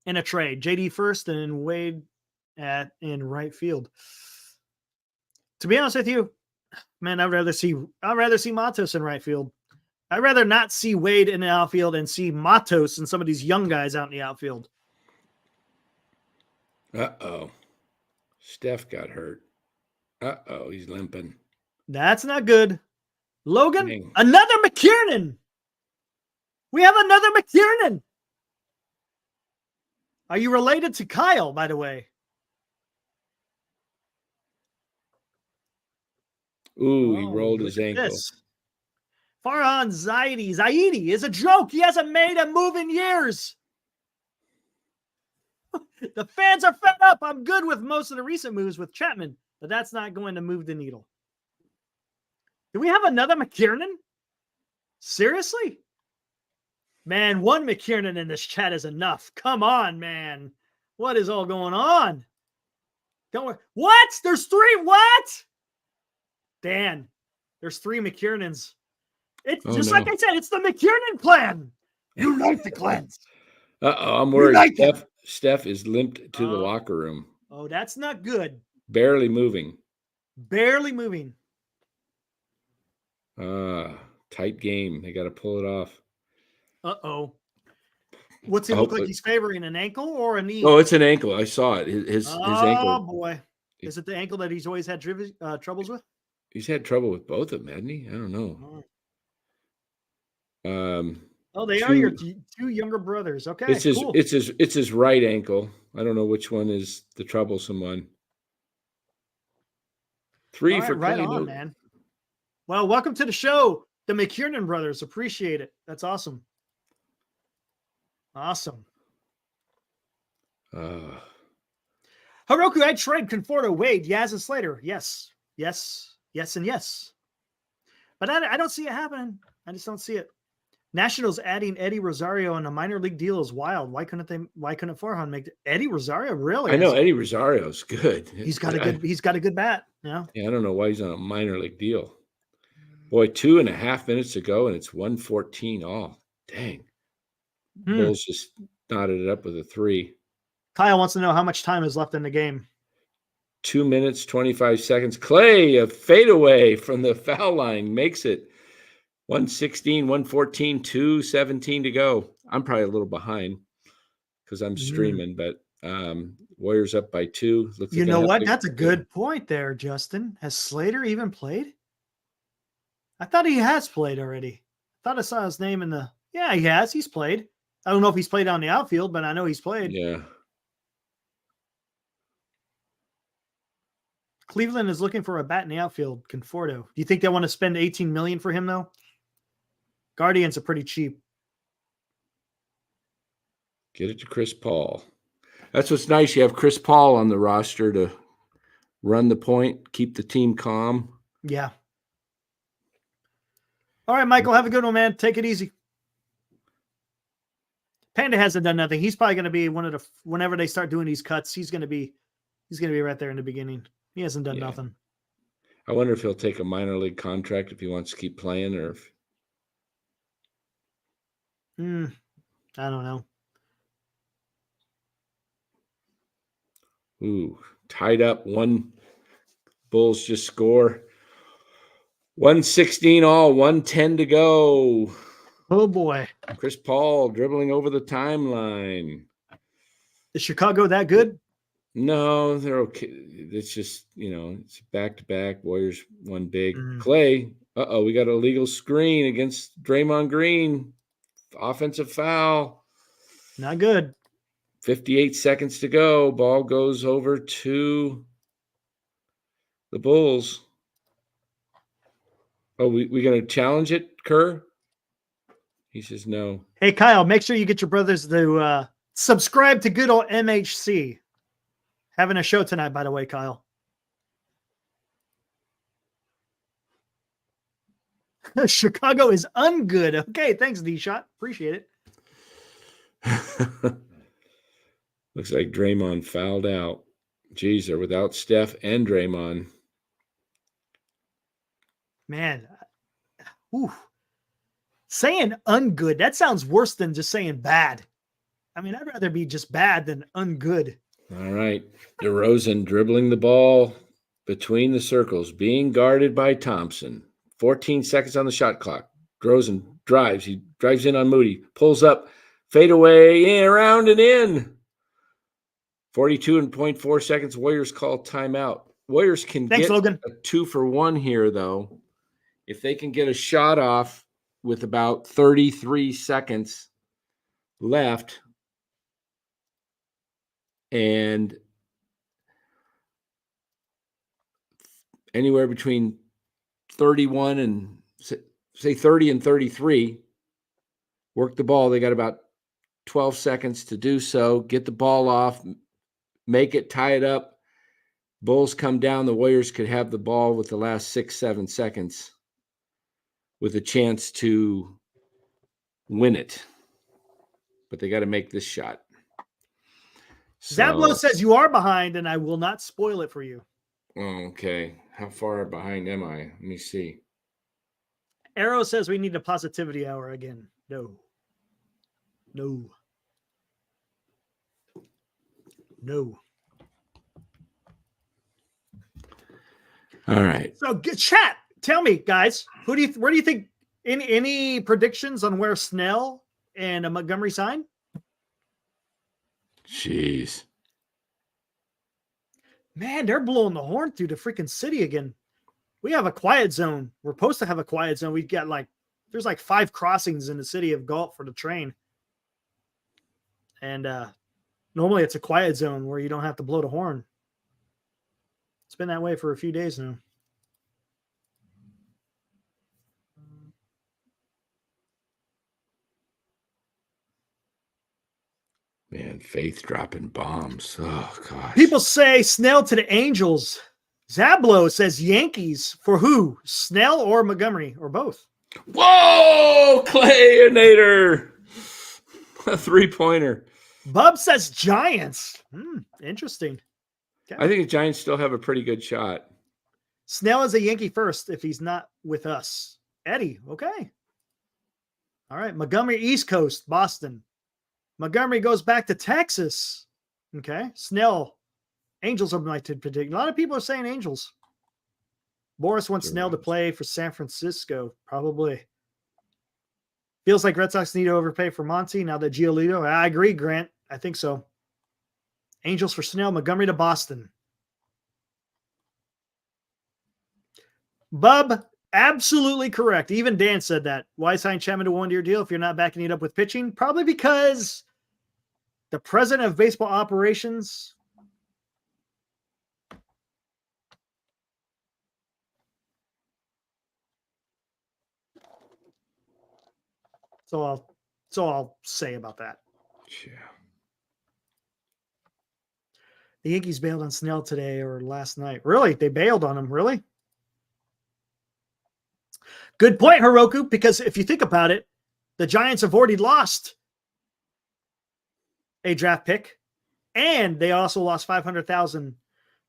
in a trade. JD first, and Wade in right field. To be honest with you, man, I'd rather see Matos in right field. I'd rather not see Wade in the outfield and see Matos and some of these young guys out in the outfield. Uh-oh. Steph got hurt. Uh-oh, he's limping. That's not good. Logan, Dang. Another McKiernan. We have another McKiernan. Are you related to Kyle, by the way? Ooh, he rolled his ankle. Farhan Zaidi is a joke. He hasn't made a move in years. The fans are fed up. I'm good with most of the recent moves with Chapman, but that's not going to move the needle. Do we have another McKiernan? Seriously? Man, one McKiernan in this chat is enough. Come on, man. What is all going on? Don't worry. What? There's three? What? Dan, there's three McKiernans. It's like I said, it's the McKiernan clan. Unite the clans. Uh-oh, I'm worried. Steph is limped to the locker room. Oh, that's not good. Barely moving. Tight game. They got to pull it off. Uh-oh. What's it look like? He's favoring an ankle or a knee? Oh, it's an ankle. I saw it. His ankle. Oh, boy. Is it the ankle that he's always had troubles with? He's had trouble with both of them, hasn't he? I don't know. They are your two younger brothers. Okay, cool. It's his right ankle. I don't know which one is the troublesome one. Three for right on, man. Well, welcome to the show, the McKiernan brothers. Appreciate it. That's awesome. Awesome. Uh, Hiroku, I'd trade Conforto, Wade, Yaz, and Slater. Yes, and yes. But I don't see it happening. I just don't see it. Nationals adding Eddie Rosario on a minor league deal is wild. Why couldn't Farhan make Eddie Rosario? Really? I know Eddie Rosario's good. He's got a good bat. Yeah. Yeah, I don't know why he's on a minor league deal. Boy, 2.5 minutes to go, and it's 1:14 all. Dang. Bulls just knotted it up with a 3. Kyle wants to know how much time is left in the game. 2 minutes, 25 seconds. Clay, a fadeaway from the foul line, makes it 116, 114, 2:17 to go. I'm probably a little behind because I'm streaming, but Warriors up by 2. Looks You like know another what? big That's a play. good point there, Justin. Has Slater even played? I thought he has played already. I thought I saw his name in the. Yeah, he has. He's played. I don't know if he's played on the outfield, but I know he's played. Yeah. Cleveland is looking for a bat in the outfield, Conforto. Do you think they want to spend $18 million for him though? Guardians are pretty cheap. Get it to Chris Paul. That's what's nice. You have Chris Paul on the roster to run the point, keep the team calm. Yeah. All right, Michael, have a good one, man. Take it easy. Panda hasn't done nothing. He's probably going to be one of the whenever they start doing these cuts, he's going to be right there in the beginning. He hasn't done nothing. I wonder if he'll take a minor league contract if he wants to keep playing, or if I don't know. Ooh, tied up. One Bulls just score. 116 all, 110 to go. Oh boy. Chris Paul dribbling over the timeline. Is Chicago that good? No, they're okay. It's just, it's back-to-back. Warriors won big. Clay, we got a legal screen against Draymond Green. Offensive foul. Not good. 58 seconds to go. Ball goes over to the Bulls. Oh, we going to challenge it, Kerr? He says no. Hey, Kyle, make sure you get your brothers to subscribe to good old MHC. Having a show tonight, by the way, Kyle. Chicago is ungood. Okay, thanks, D-Shot. Appreciate it. Looks like Draymond fouled out. Geez, they're without Steph and Draymond. Man, saying ungood, that sounds worse than just saying bad. I mean, I'd rather be just bad than ungood. All right. DeRozan dribbling the ball between the circles, being guarded by Thompson. 14 seconds on the shot clock. DeRozan drives. He drives in on Moody. Pulls up. Fade away. Around and in. 42.4 seconds. Warriors call timeout. Warriors can get Logan. a 2-for-1 here, though. If they can get a shot off with about 33 seconds left, and anywhere between 31 and say 30 and 33, work the ball. They got about 12 seconds to do so. Get the ball off, make it, tie it up. Bulls come down. The Warriors could have the ball with the last 6-7 seconds with a chance to win it. But they got to make this shot. Zablo says you are behind, and I will not spoil it for you. Okay. How far behind am I? Let me see. Arrow says we need a positivity hour again. No. All right. So chat. Tell me, guys, where do you think any predictions on where Snell and Montgomery sign? Jeez. Man, they're blowing the horn through the freaking city again. We have a quiet zone. We're supposed to have a quiet zone. We've got there's 5 crossings in the city of Galt for the train. And normally it's a quiet zone where you don't have to blow the horn. It's been that way for a few days now. Man, Faith dropping bombs. Oh, gosh. People say Snell to the Angels. Zablo says Yankees. For who? Snell or Montgomery or both? Whoa! Clay and Nader. A 3-pointer. Bub says Giants. Interesting. Okay. I think the Giants still have a pretty good shot. Snell is a Yankee first if he's not with us. Eddie, okay. All right. Montgomery, East Coast, Boston. Montgomery goes back to Texas. Okay. Snell, Angels are my to predict. A lot of people are saying Angels. Boris wants Snell to play for San Francisco, probably. Feels like Red Sox need to overpay for Monty now that Giolito. I agree, Grant. I think so. Angels for Snell, Montgomery to Boston. Bub, absolutely correct. Even Dan said that. Why sign Chapman to a one-year deal if you're not backing it up with pitching? Probably because the president of baseball operations so I'll say about that. Yeah. The Yankees bailed on Snell today or last night. Really? They bailed on him, really? Good point, Hiroku, because if you think about it, the Giants have already lost a draft pick, and they also lost $500,000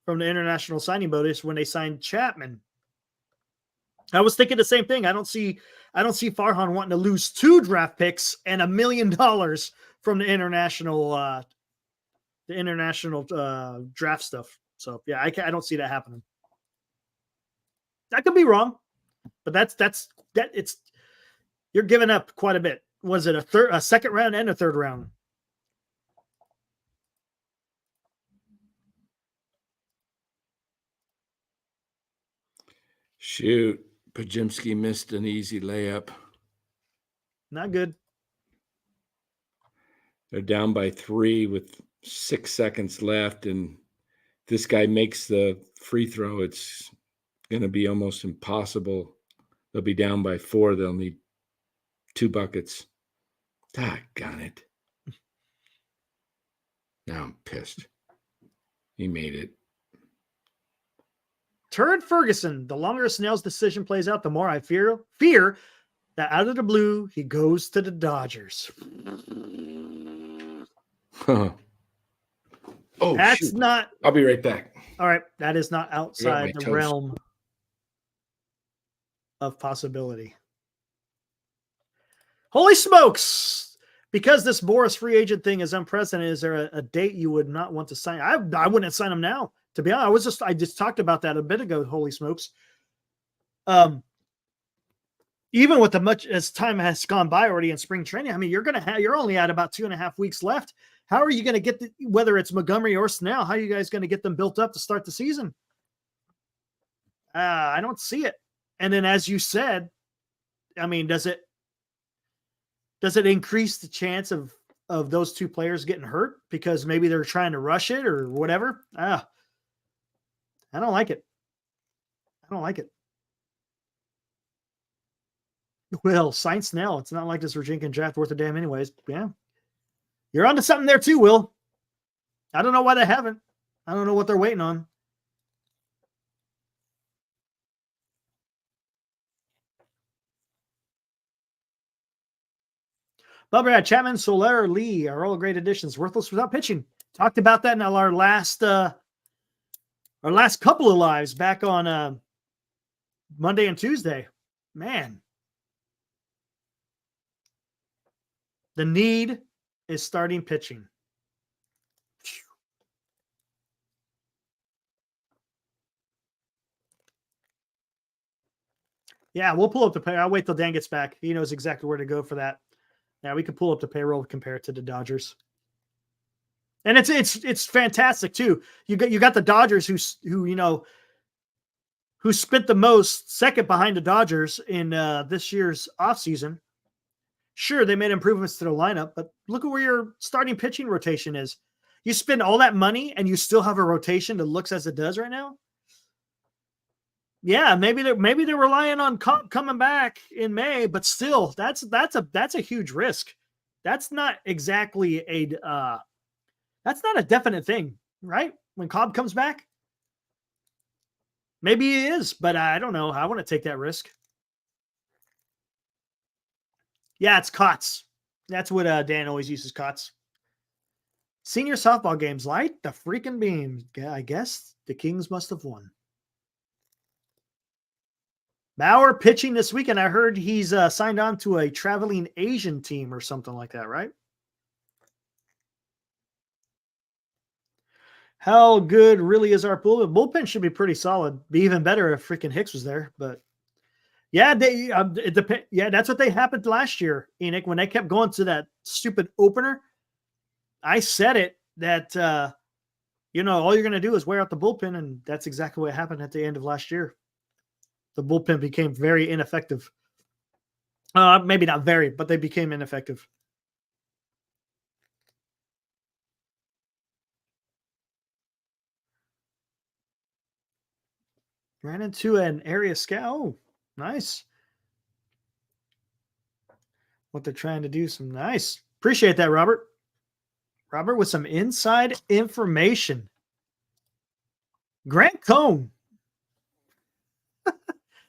from the international signing bonus when they signed Chapman. I was thinking the same thing. I don't see Farhan wanting to lose 2 draft picks and $1 million from the international draft stuff. So yeah, I don't see that happening. I could be wrong, but it's you're giving up quite a bit. Was it a second round and a third round? Shoot. Pajimski missed an easy layup. Not good. They're down by 3 with 6 seconds left, and this guy makes the free throw. It's going to be almost impossible. They'll be down by 4. They'll need 2 buckets. Doggone it. Now I'm pissed. He made it. Turd Ferguson. The longer Snell's decision plays out, the more I fear that out of the blue, he goes to the Dodgers. Oh, That's shoot. not. I'll be right back. All right. That is not outside the toast. realm of possibility. Holy smokes. Because this Boris free agent thing is unprecedented, is there a date you would not want to sign? I wouldn't sign him now. To be honest, I just talked about that a bit ago. Holy smokes. Even with the much as time has gone by already in spring training, I mean, you're only at about 2.5 weeks left. How are you going to get whether it's Montgomery or Snell, how are you guys going to get them built up to start the season? I don't see it. And then, as you said, I mean, does it increase the chance of those 2 players getting hurt because maybe they're trying to rush it or whatever? I don't like it. Well, sign Snell. It's not like this Virginia draft worth a damn anyways. Yeah. You're onto something there too, Will. I don't know why they haven't. I don't know what they're waiting on. Bubba, Chapman, Soler, Lee are all great additions. Worthless without pitching. Talked about that in our last couple of lives back on Monday and Tuesday. Man. The need is starting pitching. Yeah, we'll pull up the pay. I'll wait till Dan gets back. He knows exactly where to go for that. Yeah, we can pull up the payroll and compare it to the Dodgers. And it's fantastic too. You got the Dodgers who spent the most, second behind the Dodgers in this year's offseason. Sure, they made improvements to the lineup, but look at where your starting pitching rotation is. You spend all that money and you still have a rotation that looks as it does right now. Yeah, maybe they're relying on coming back in May, but still, that's a huge risk. That's not exactly that's not a definite thing, right? When Cobb comes back, maybe he is, but I don't know. I want to take that risk. Yeah, it's Cots. That's what Dan always uses, Cots. Senior softball games, light the freaking beam. I guess the Kings must have won. Bauer pitching this weekend. I heard he's signed on to a traveling Asian team or something like that, right? How good really is our bullpen? Bullpen should be pretty solid. Be even better if freaking Hicks was there. But Yeah, it depends. Yeah, that's what they happened last year, Enoch, when they kept going to that stupid opener. I said it that all you're going to do is wear out the bullpen, and that's exactly what happened at the end of last year. The bullpen became very ineffective. Maybe not very, but they became ineffective. Ran into an area scout. Oh, nice. What they're trying to do. Some nice. Appreciate that, Robert. Robert with some inside information. Grant Cohn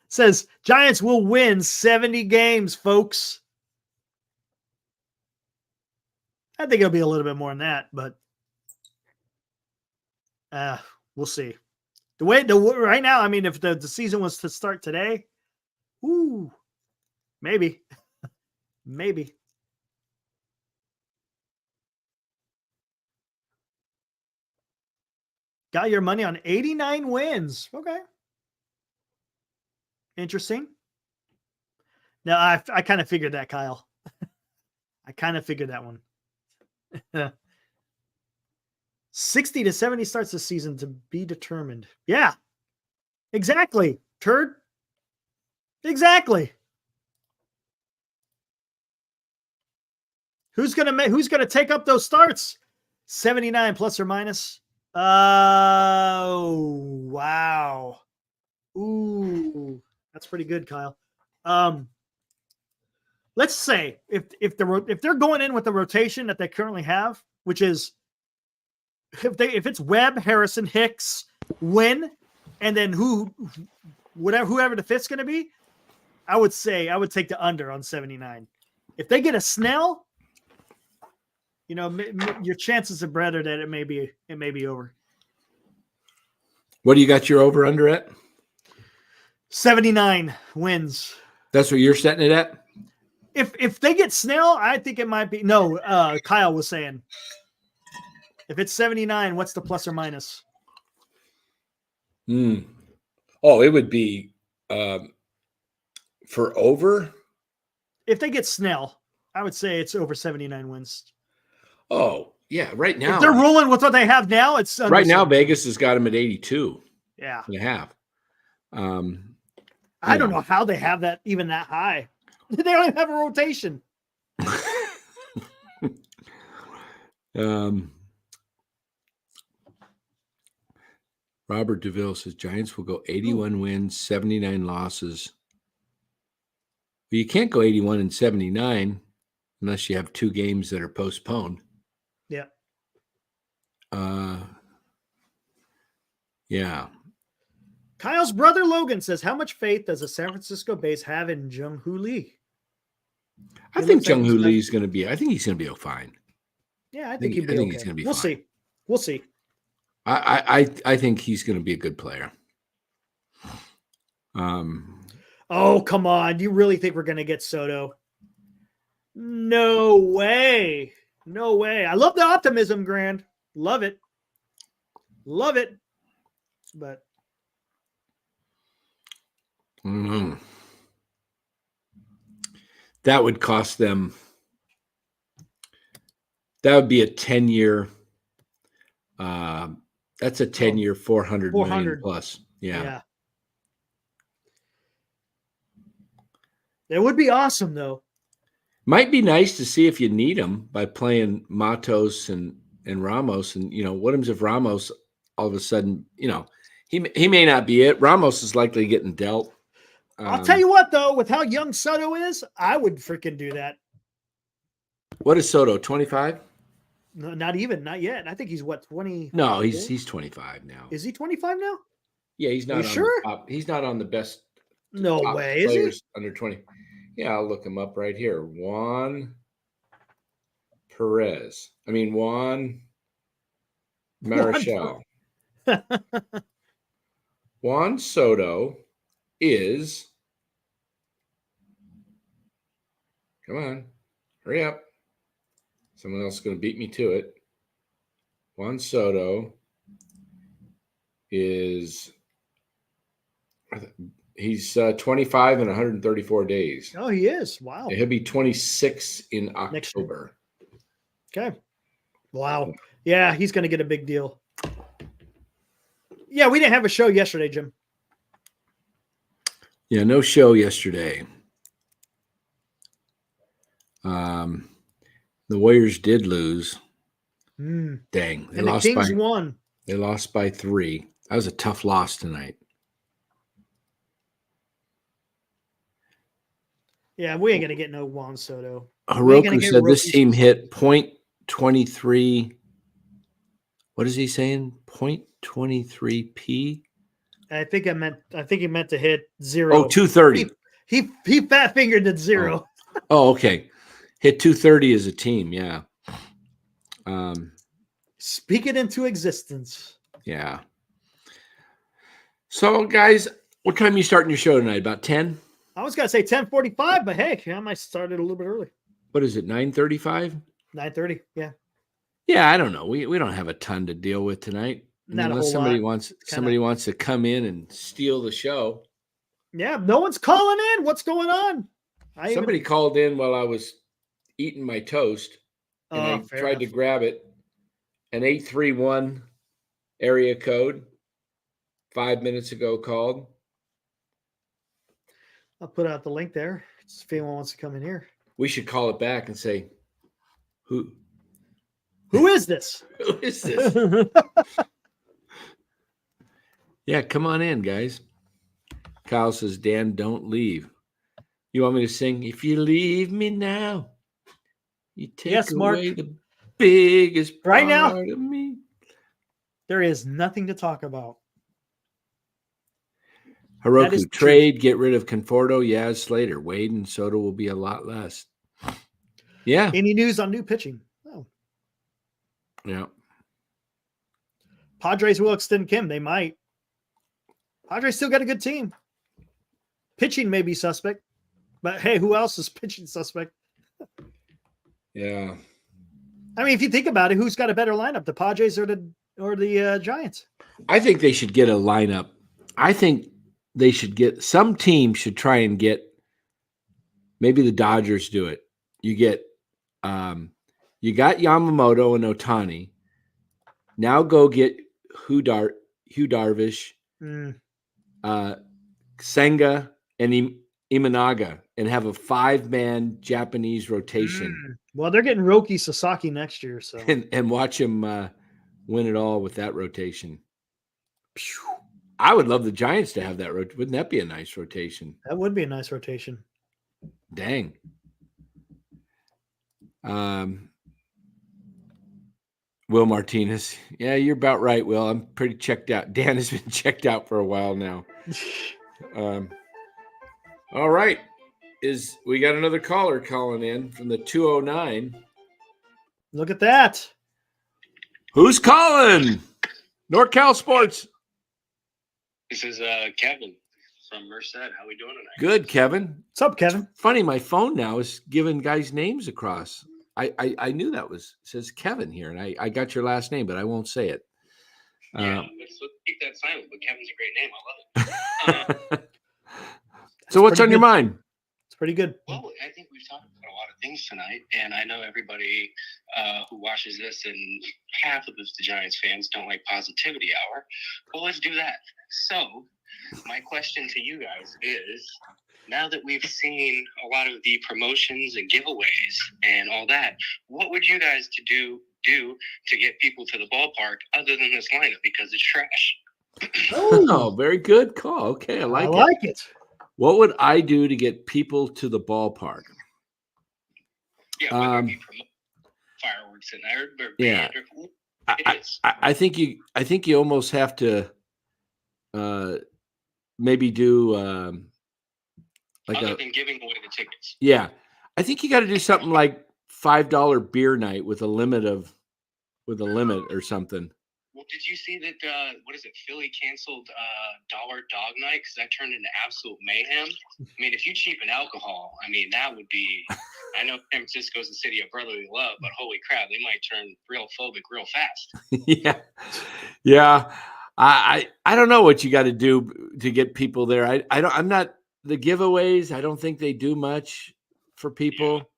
says Giants will win 70 games, folks. I think it'll be a little bit more than that, but we'll see. Right now, I mean, if the season was to start today, maybe. Maybe. Got your money on 89 wins. Okay. Interesting. Now, I kind of figured that, Kyle. I kind of figured that one. 60 to 70 starts the season to be determined. Yeah. Exactly. Turd. Exactly. Who's gonna take up those starts? 79 plus or minus. Oh, wow. Ooh, that's pretty good, Kyle. Let's say if they're going in with the rotation that they currently have, which is if it's Webb, Harrison, Hicks, Wynn, and then whoever the fifth's going to be, I would take the under on 79. If they get a Snell, your chances are better that it may be over. What do you got your over under at? 79 wins. That's what you're setting it at? If they get Snell, I think it might be. No, Kyle was saying. If it's 79, what's the plus or minus? Oh, it would be for over. If they get Snell, I would say it's over 79 wins. Oh, yeah. Right now, if they're rolling with what they have now, it's under right now 70. Vegas has got them at 82. Yeah. And a half. I don't know how they have that even that high. They don't even have a rotation. Robert DeVille says Giants will go 81 wins, 79 losses. Well, you can't go 81 and 79 unless you have two games that are postponed. Yeah. Yeah. Kyle's brother Logan says, how much faith does the San Francisco base have in Jung-Hoo Lee? I think Jung-Hoo Lee is going to be, I think he's going to be fine. Yeah, I think he'll be okay. He's going to be fine. See. We'll see. I think he's going to be a good player. Oh, come on. You really think we're going to get Soto? No way. No way. I love the optimism, Grand. Love it. Love it. But that would cost them. That would be a 10-year. That's a 10-year, 400 million plus. Yeah. It would be awesome, though. Might be nice to see if you need him by playing Matos and Ramos. And, what happens if Ramos all of a sudden, he may not be it. Ramos is likely getting dealt. I'll tell you what, though, with how young Soto is, I would freaking do that. What is Soto, 25? No, not yet. I think he's 20? No, he's 25 now. Is he 25 now? Yeah, he's not. Sure? The top. He's not on the best. No way, is he? Under 20. Yeah, I'll look him up right here. Juan Marichal. Juan Soto is. Come on, hurry up. Someone else is going to beat me to it. Juan Soto is He's 25 and 134 days. Oh, he is. Wow. He'll be 26 in Next year. October. Okay. Wow. Yeah, he's going to get a big deal. Yeah, we didn't have a show yesterday, Jim. Yeah, no show yesterday. The Warriors did lose. Mm. Dang. And the Kings won. They lost by 3. That was a tough loss tonight. Yeah, we ain't going to get no Juan Soto. Hiroku said this team hit .23. What is he saying? .23p? I think he meant to hit 0. Oh, 230. He fat fingered at 0. Oh, okay. Hit 230 as a team, yeah. Speak it into existence. Yeah. So, guys, what time are you starting your show tonight? About 10? I was gonna say 10:45, but hey, I might start it a little bit early. What is it? 9:35? 9:30. Yeah. Yeah, I don't know. We don't have a ton to deal with tonight. Not unless a whole somebody lot. somebody wants to come in and steal the show. Yeah, no one's calling in. What's going on? Somebody called in while I was eating my toast, and I tried to grab it. An 831 area code 5 minutes ago called. I'll put out the link there. If anyone wants to come in here. We should call it back and say, Who is this? Who is this? Yeah, come on in, guys. Kyle says, Dan, don't leave. You want me to sing, If You Leave Me Now, You Take Away the biggest right now part of me. There is nothing to talk about. Hiroku, trade, get rid of Conforto, Yaz, Slater. Wade and Soto will be a lot less. Yeah. Any news on new pitching? Oh. Yeah. Padres will extend Kim. They might. Padres still got a good team. Pitching may be suspect, but hey, who else is pitching suspect? Yeah. I mean, if you think about it, who's got a better lineup, the Padres or the Giants? I think they should get a lineup. I think they should get, some team should try and get, maybe the Dodgers do it. You get, you got Yamamoto and Ohtani. Now go get Hugh Darvish, Senga, and Imanaga, and have a 5-man Japanese rotation. Well, they're getting Roki Sasaki next year, so and watch him win it all with that rotation. I would love the Giants to have that. Wouldn't that be a nice rotation? That would be a nice rotation. Dang. Will Martinez. Yeah, you're about right, Will. I'm pretty checked out. Dan has been checked out for a while now. All right. We got another caller calling in from the 209. Look at that. Who's calling? NorCal Sports. This is Kevin from Merced. How we doing tonight? Good, Kevin. What's up, Kevin? It's funny, my phone now is giving guys' names across. I knew that says Kevin here, and I got your last name, but I won't say it. Yeah, let's keep that silent, but Kevin's a great name. I love it. So what's on your mind? It's pretty good. Well, I think we've talked about a lot of things tonight, and I know everybody who watches this and half of us, the Giants fans, don't like positivity hour. Well, let's do that. So my question to you guys is, now that we've seen a lot of the promotions and giveaways and all that, what would you guys do to get people to the ballpark other than this lineup, because it's trash? Oh, very good call. Okay, I like it. What would I do to get people to the ballpark? Yeah, whether it be fireworks and yeah. I think you almost have to maybe do other than giving away the tickets. Yeah, I think you got to do something like $5 beer night with a limit or something. Well, did you see that? Philly canceled Dollar Dog Night because that turned into absolute mayhem. I mean, if you cheapen alcohol, I mean, that would be. I know San Francisco's the city of brotherly love, but holy crap, they might turn real phobic real fast. Yeah. I don't know what you got to do to get people there. I'm not the giveaways. I don't think they do much for people.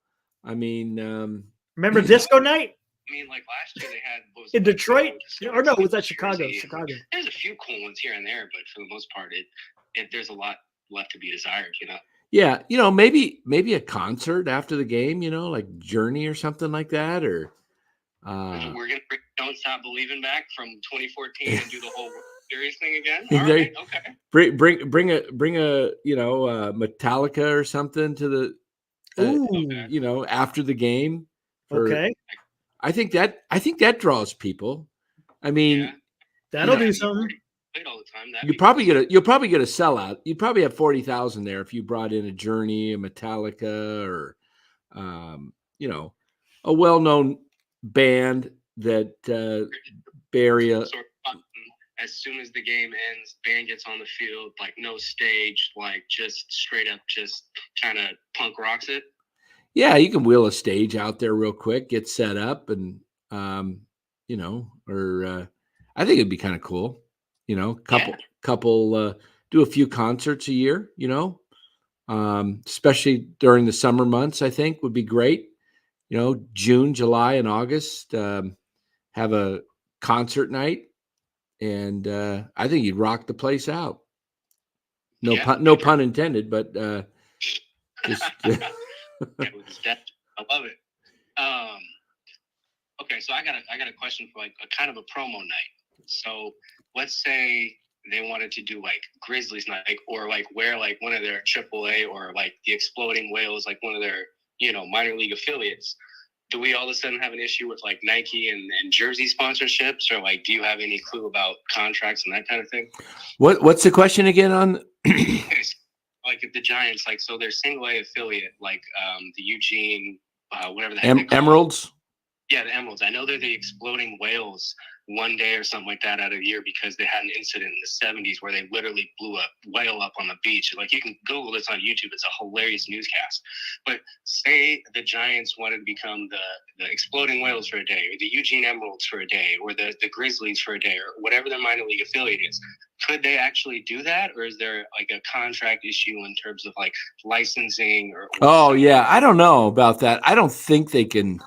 I mean, Remember disco night I mean, like last year they had what was in it, Detroit? the Or no, was that Jersey. Chicago? Chicago. There's a few cool ones here and there, but for the most part, there's a lot left to be desired. yeah, maybe a concert after the game, like Journey or something like that, or We're gonna bring Don't Stop Believing back from 2014 and do the whole World Series thing again. All There- right, okay. bring a Metallica or something to the Ooh. after the game. Okay. I think that draws people. I mean, Yeah. That'll Yeah. do something. Played all the time. you'll probably get a sellout. You'd probably have 40,000 there if you brought in a Journey, a Metallica, or a well-known band that bury a. As soon as the game ends, band gets on the field, like no stage, like just straight up, just kind of punk rocks it. Yeah, you can wheel a stage out there real quick, get set up, and or I think it'd be kind of cool. Couple do a few concerts a year. Especially during the summer months, I think would be great. June, July, and August, have a concert night, and I think you'd rock the place out. No pun intended, but just. I love it. Okay, so I got a question for like a kind of a promo night. So let's say they wanted to do like Grizzlies night, or like wear like one of their AAA or like the Exploding Whales, like one of their minor league affiliates. Do we all of a sudden have an issue with like Nike and jersey sponsorships, or like do you have any clue about contracts and that kind of thing? What's the question again on? Like if the Giants, like, so they're single A affiliate, like the Eugene, whatever the heck Emeralds. Yeah, the Emeralds. I know they're the Exploding Whales one day or something like that out of the year because they had an incident in the 70s where they literally blew a whale up on the beach. Like, you can Google this on YouTube. It's a hilarious newscast. But say the Giants wanted to become the Exploding Whales for a day, or the Eugene Emeralds for a day, or the Grizzlies for a day, or whatever their minor league affiliate is. Could they actually do that, or is there like a contract issue in terms of like licensing or Oh yeah, I don't know about that. I don't think they can.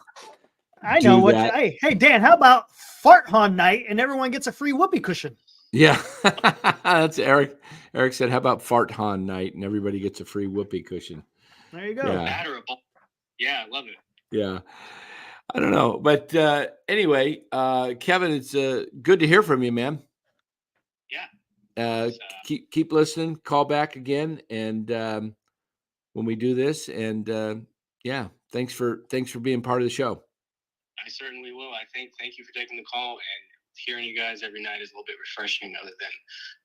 I know what. that. Hey, Dan, how about Fart Hon night and everyone gets a free whoopee cushion? Yeah, that's Eric. Eric said, "How about Fart Hon night and everybody gets a free whoopee cushion?" There you go. Yeah, yeah, I love it. yeah. I don't know, but anyway, Kevin, it's good to hear from you, man. Yeah. Keep listening. Call back again, and when we do this, and yeah, thanks for being part of the show. I certainly will. Thank you for taking the call, and hearing you guys every night is a little bit refreshing, other than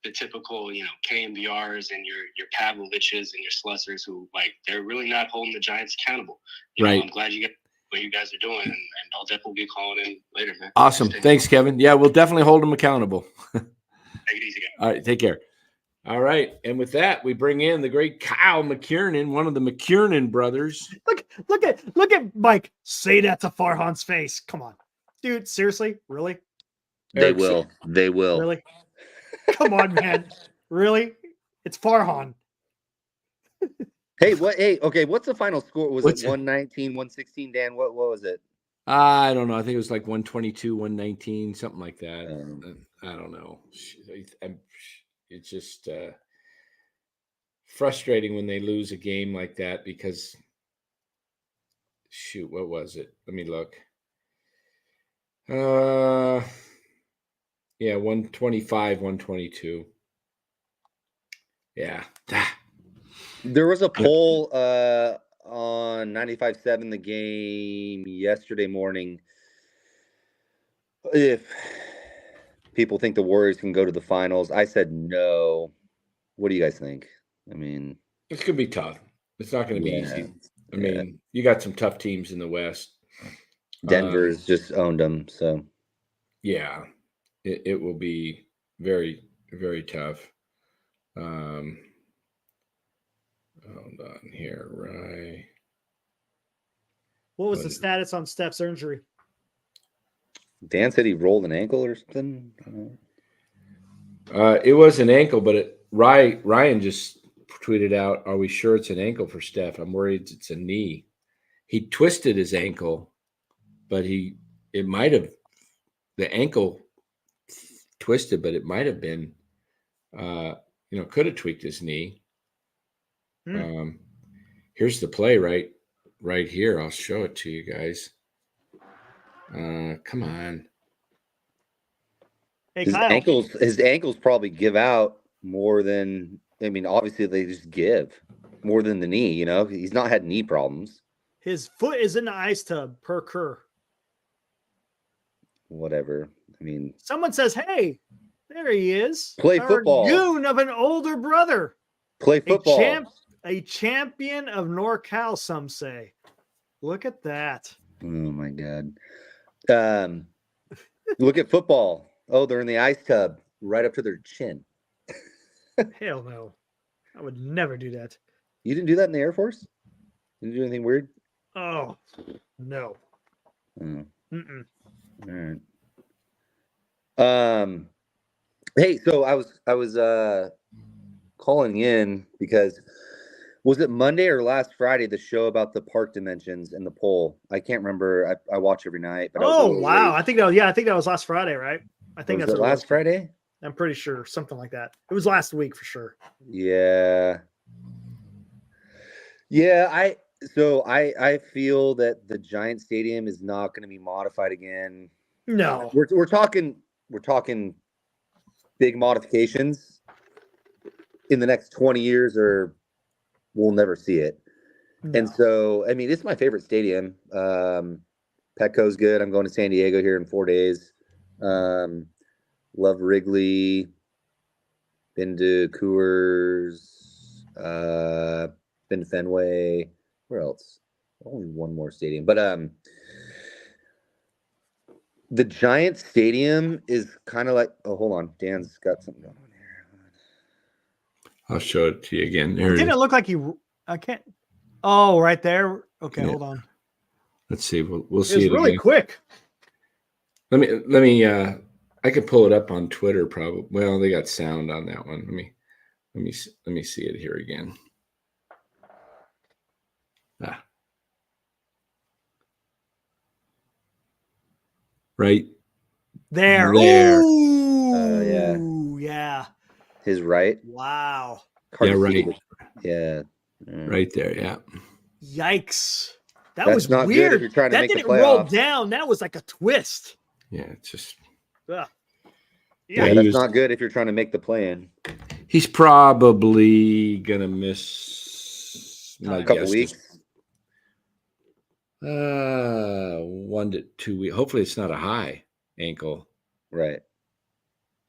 the typical, KMBRs and your Pavloviches and your Slussers who, like, they're really not holding the Giants accountable. Right. I'm glad you get what you guys are doing, and I'll definitely be calling in later, man. Awesome. Thanks, Kevin. Yeah, we'll definitely hold them accountable. Take it easy, guys. All right, take care. All right, and with that, we bring in the great Kyle McKiernan, one of the McKiernan brothers. Look at Mike. Say that to Farhan's face. Come on, dude. Seriously, really? They will. Really? Come on, man. Really? It's Farhan. Hey, what's the final score? Was it 119, 116, Dan? What was it? I don't know. I think it was like 122, 119, something like that. I don't know. It's just frustrating when they lose a game like that because, shoot, what was it? Let me look. Yeah, 125, 122. Yeah. There was a poll on 95.7 The Game yesterday morning. If people think the Warriors can go to the finals, I said no. What do you guys think? I mean, it's going to be tough. It's not going to be easy. I mean, you got some tough teams in the West. Denver's just owned them, so. Yeah, it will be very, very tough. Hold on here, right? What was the status on Steph's injury? Dan said he rolled an ankle or something. It was an ankle, but Ryan just tweeted out, "Are we sure it's an ankle for Steph? I'm worried it's a knee." He twisted his ankle, but it might have the ankle twisted, but it might have been, could have tweaked his knee. Here's the play right here. I'll show it to you guys. Come on. Hey, His Kyle. ankles probably give out more than, I mean, obviously they just give more than the knee, He's not had knee problems. His foot is in the ice tub per Kerr. Whatever. I mean, someone says, "Hey, there he is. Play football. Goon of an older brother. Play football. A champion of NorCal, some say. Look at that. Oh my God. Look at football. Oh, they're in the ice tub right up to their chin. Hell no. I would never do that. You didn't do that in the Air Force? Didn't you do anything weird? Oh, no. All right. Hey, so I was calling in because was it Monday or last Friday, the show about the park dimensions and the poll? I can't remember. I watch every night. But wow. Late. I think that was last Friday, right? I think that's last Friday. I'm pretty sure something like that. It was last week for sure. Yeah. I feel that the Giant Stadium is not going to be modified again. No. We're talking big modifications in the next 20 years or we'll never see it. No. And so, I mean, it's my favorite stadium. Petco's good. I'm going to San Diego here in 4 days. Love Wrigley. Been to Coors. Been to Fenway. Where else? Only one more stadium. But the Giants Stadium is kind of like, oh, hold on. Dan's got something going on here. I'll show it to you again. There didn't it look like I can't. Oh, right there. Okay, yeah. Hold on. Let's see. We'll see it really again. Quick. Let me I could pull it up on Twitter probably. Well, they got sound on that one. Let me see it here again. Right there. Yeah. His right. Wow. Yeah, right. Yeah. Right there. Yeah. Yikes. That's was not weird. Good if you're trying to that make didn't the playoffs. roll down. That was like a twist. Yeah, it's just. Yeah, that's not good if you're trying to make the play-in. He's probably gonna miss a couple weeks. 1 to 2 weeks. Hopefully, it's not a high ankle. Right.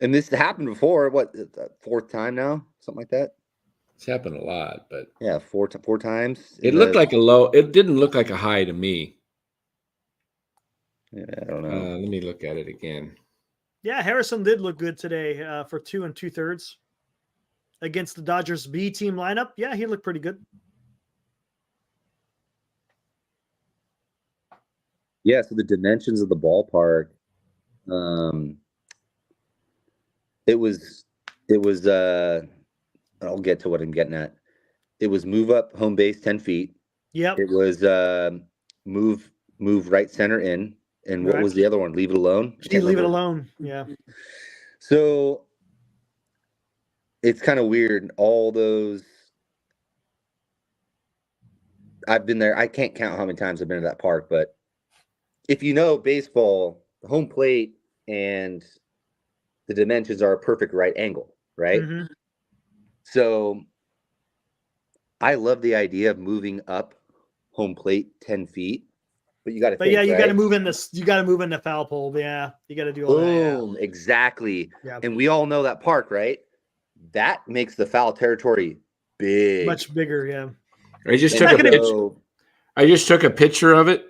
And this happened before. What, fourth time now? Something like that. It's happened a lot, but yeah, four times. It looked like a low. It didn't look like a high to me. Yeah, I don't know. Let me look at it again. Yeah, Harrison did look good today for 2 2/3 against the Dodgers B team lineup. Yeah, he looked pretty good. Yeah, so the dimensions of the ballpark, it was I'll get to what I'm getting at. It was move up home base 10 feet. Yep. It was move right center in. And what was the other one? Leave it alone? Leave it alone. Yeah. So it's kind of weird. All those, I've been there. I can't count how many times I've been to that park, but if you know baseball, the home plate and the dimensions are a perfect right angle, right? Mm-hmm. So I love the idea of moving up home plate 10 feet. But you got to. But yeah, you got to move in this. You got to move in the foul pole. Yeah, you got to do all that. Boom! Exactly. Yeah. And we all know that park, right? That makes the foul territory big, much bigger. Yeah. I just took a picture of it.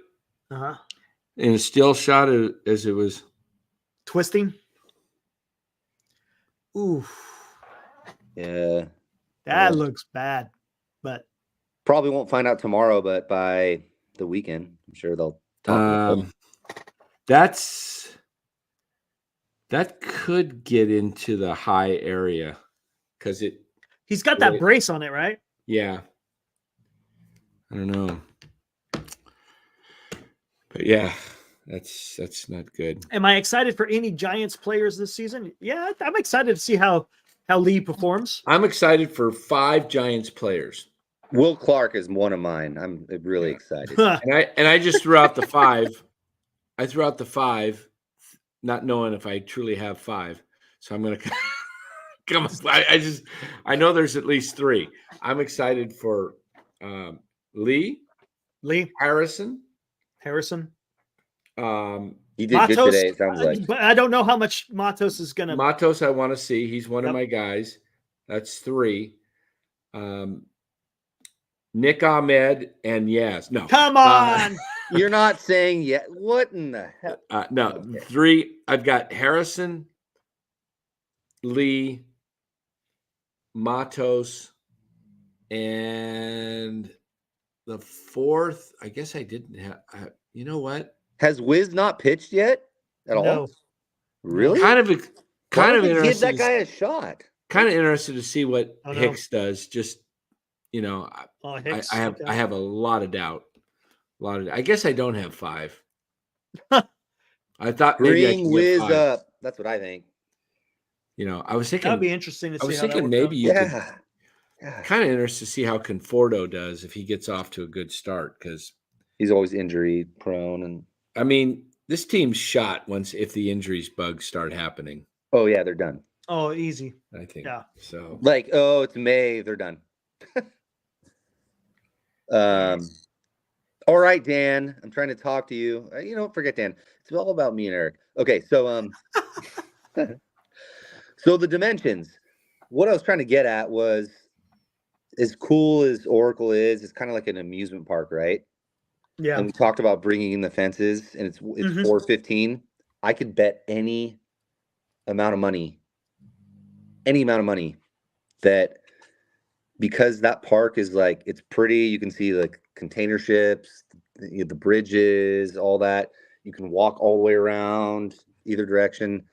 In a still shot as it was twisting. Ooh. Yeah. That looks bad, but probably won't find out tomorrow. But by the weekend, I'm sure they'll talk about that's That could get into the high area because He's got that brace on it, right? yeah. I don't know. But yeah, that's not good. Am I excited for any Giants players this season? Yeah, I'm excited to see how Lee performs. I'm excited for 5 Giants players. Will Clark is one of mine. I'm really excited. And I just threw out the 5. I threw out the 5, not knowing if I truly have 5. So I'm gonna come up. I know there's at least 3. I'm excited for Lee, Harrison. He did Matos, good today, it sounds like. But I don't know how much Matos is going to. Matos, I want to see. He's one of my guys. That's 3. Nick Ahmed and Yaz. No. Come on. You're not saying yet. What in the hell? No, Okay. 3. I've got Harrison, Lee, Matos, and the 4th. I guess I didn't have. You know what? Has Wiz not pitched yet at all? No. Really? Kind of Why don't they interested. give that guy a shot. Kind of interested to see what Oh, no. Hicks does. Just Hicks, I have a lot of doubt. I guess I don't have 5. I thought maybe I Bring could Wiz get 5. up. That's what I think. I was thinking That'd be interesting to see. I was how that thinking works out. maybe you could. Yeah. Kind of interested to see how Conforto does if he gets off to a good start because He's always injury prone and I mean this team's shot if the injuries bugs start happening. oh yeah, they're done. Oh, easy. I think Yeah. so. Like, oh, it's May, they're done. All right, Dan. I'm trying to talk to you. Forget Dan. It's all about me and Eric. Okay, so so the dimensions. What I was trying to get at was as cool as Oracle is, it's kind of like an amusement park, right? Yeah. And we talked about bringing in the fences, and it's $4.15. I could bet any amount of money that because that park is like it's pretty, you can see like container ships, the bridges, all that. You can walk all the way around either direction.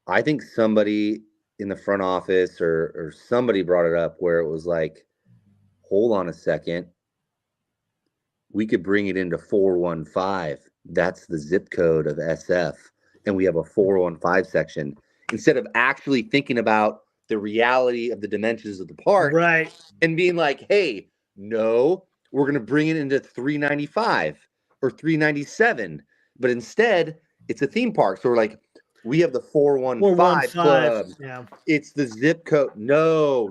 I think somebody in the front office or somebody brought it up where it was like, hold on a second. We could bring it into 415. That's the zip code of SF. And we have a 415 section. Instead of actually thinking about the reality of the dimensions of the park. Right. And being like, hey, no, we're going to bring it into 395 or 397. But instead, it's a theme park. So we're like, we have the 415 club. Yeah. It's the zip code. No.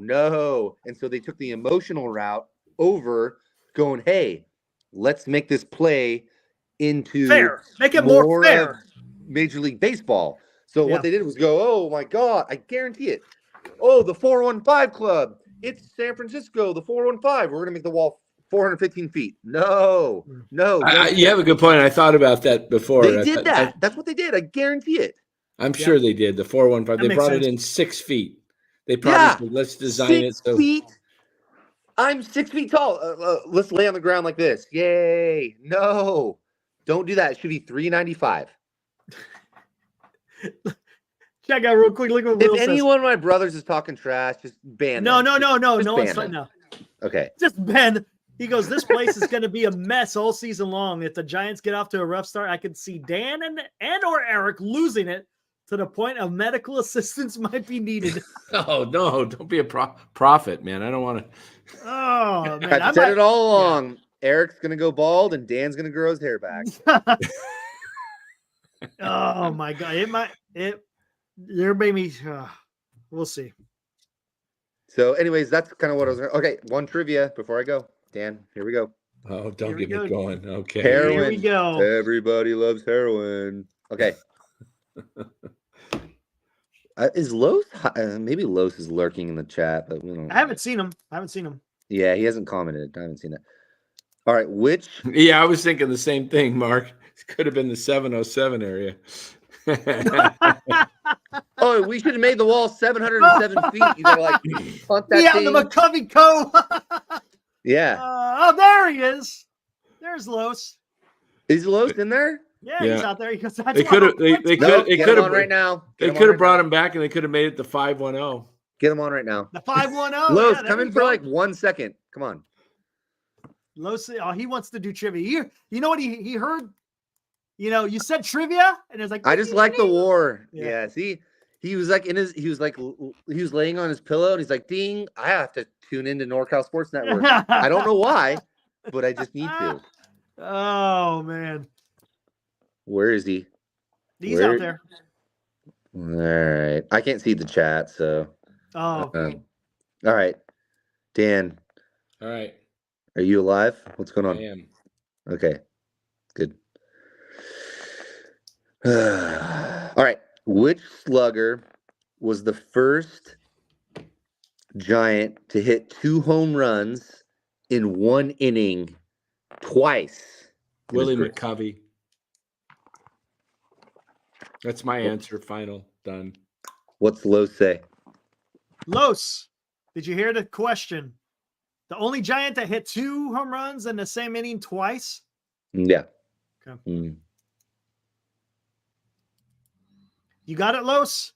And so they took the emotional route over going, hey, let's make this play into fair. Make it more fair. Major League Baseball. So what they did was go, oh my God, I guarantee it. Oh, the 415 club. It's San Francisco, the 415. We're going to make the wall 415 feet. No. You have a good point. I thought about that before. They did that. That's what they did. I guarantee it. I'm sure they did. The 415. They brought it in 6 feet. They probably said, let's design it. 6 feet. I'm 6 feet tall. Let's lay on the ground like this. Yay. No. Don't do that. It should be 395. Check out real quick. Look what Will If says. any one of my brothers is talking trash, just ban No. them. Just It's ban fine. them. No. Okay. Just Ben. He goes, this place is going to be a mess all season long. If the Giants get off to a rough start, I could see Dan and or Eric losing it to the point of medical assistance might be needed. Oh, no. Don't be a prophet, man. I don't want to. Oh, man. I've said it all along. Yeah. Eric's going to go bald and Dan's going to grow his hair back. Oh, my God. There made me. We'll see. So, anyways, that's kind of what I was. Okay, one trivia before I go. Dan, here we go. Oh, don't get me going. Okay. Heroin. Here we go. Everybody loves heroin. Okay. Is Los? Maybe Los is lurking in the chat, but we don't. I haven't seen him. Yeah, he hasn't commented. I haven't seen it. All right, which? Yeah, I was thinking the same thing, Mark. It could have been the 707 area. Oh, we should have made the wall 707 feet. You gotta like punt that thing. The McCovey Cove. Yeah. Oh, there he is. There's Los. Is Los in there? Yeah, Yeah. he's out there. He goes, that's They why could have. I'm They quitting. could. Nope, They get could him have on right now. They could have brought him back, and they could have made it the 510. Get him on right now. The 510. Los, Yeah, there come in you for go. like 1 second. Come on. Los, he wants to do trivia. You know what he heard? You know, you said trivia, and it's like I just like the war. Yeah. Yeah. See, he was like he was laying on his pillow and he's like, ding, I have to tune into NorCal Sports Network. I don't know why, but I just need to. Oh man. Where is he? He's out there. All right. I can't see the chat, so. Oh. All right. Dan, All right. are you alive? What's going on? I am. Okay. Good. All right. Which slugger was the first Giant to hit 2 home runs in 1 inning twice? Willie McCovey. That's my answer. Final. Done. What's Los say? Los, did you hear the question? The only Giant that hit 2 home runs in the same inning twice? Yeah. Okay. Mm. You got it, Los?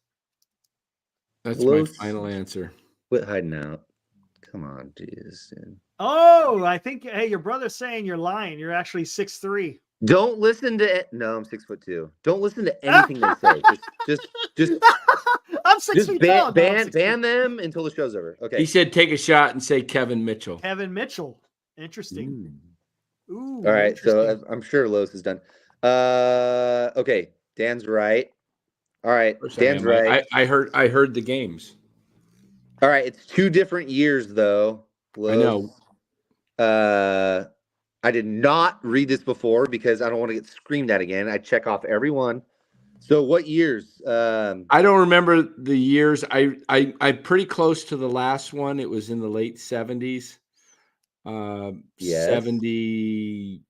That's Los. my final answer. Quit hiding out. Come on, Jesus, dude. Oh, I think, hey, your brother's saying you're lying. You're actually 6'3". Don't listen to it. No, I'm 6'2". Don't listen to anything they say. Just I'm 6 feet tall. No, I'm 6 feet. ban them until the show's over. Okay. He said, "Take a shot and say Kevin Mitchell." Kevin Mitchell. Interesting. Ooh. All right, so interesting. I'm sure Los is done. Okay, Dan's right. All right, Of course I Dan's am. right. I heard the games. All right, it's 2 different years though. I know. I did not read this before because I don't want to get screamed at again. I check off every one. So what years? I don't remember the years. I'm pretty close to the last one. It was in the late 70s. Yes. 70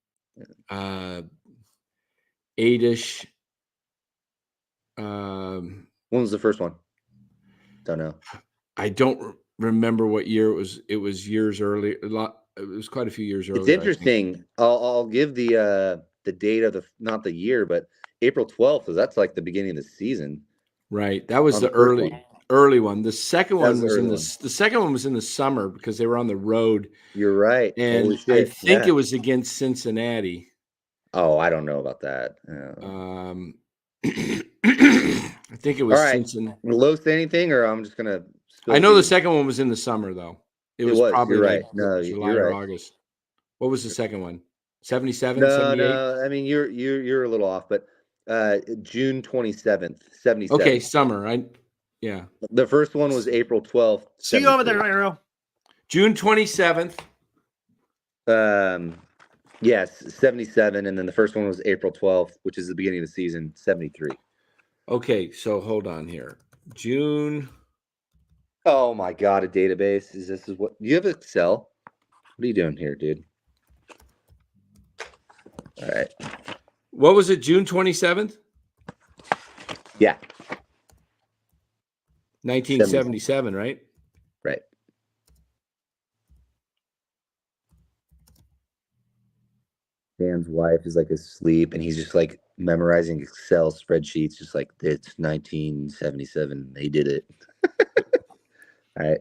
8ish. When was the first one? Don't know. I don't remember what year it was. It was years early. It was quite a few years earlier. It's interesting. I'll give the date of not the year, but April 12th. So that's like the beginning of the season. Right. That was On the the first early one. The second That one was the was in early the second one was in the summer because they were on the road. You're right. And Holy I shit. think Yeah. it was against Cincinnati. Oh, I don't know about that. I think it was All right. Cincinnati. Low say anything, or I'm just gonna. I know the second one was in the summer though. It was probably You're like right. No, July you're or right. August. What was the second one? 77, No, 78? no. I mean, you're a little off, but June 27th, 77. Okay, summer. Yeah. The first one was April 12th. See you over 73. there, Arrow. June 27th. Yes, 77, and then the first one was April 12th, which is the beginning of the season, 73. Okay, so hold on here. June. Oh my God, a database. Is what you have Excel? What are you doing here, dude? All right. What was it? June 27th? Yeah. 1977, right? Right. Dan's wife is like asleep, and he's just like memorizing Excel spreadsheets, just like it's 1977. They did it. All right.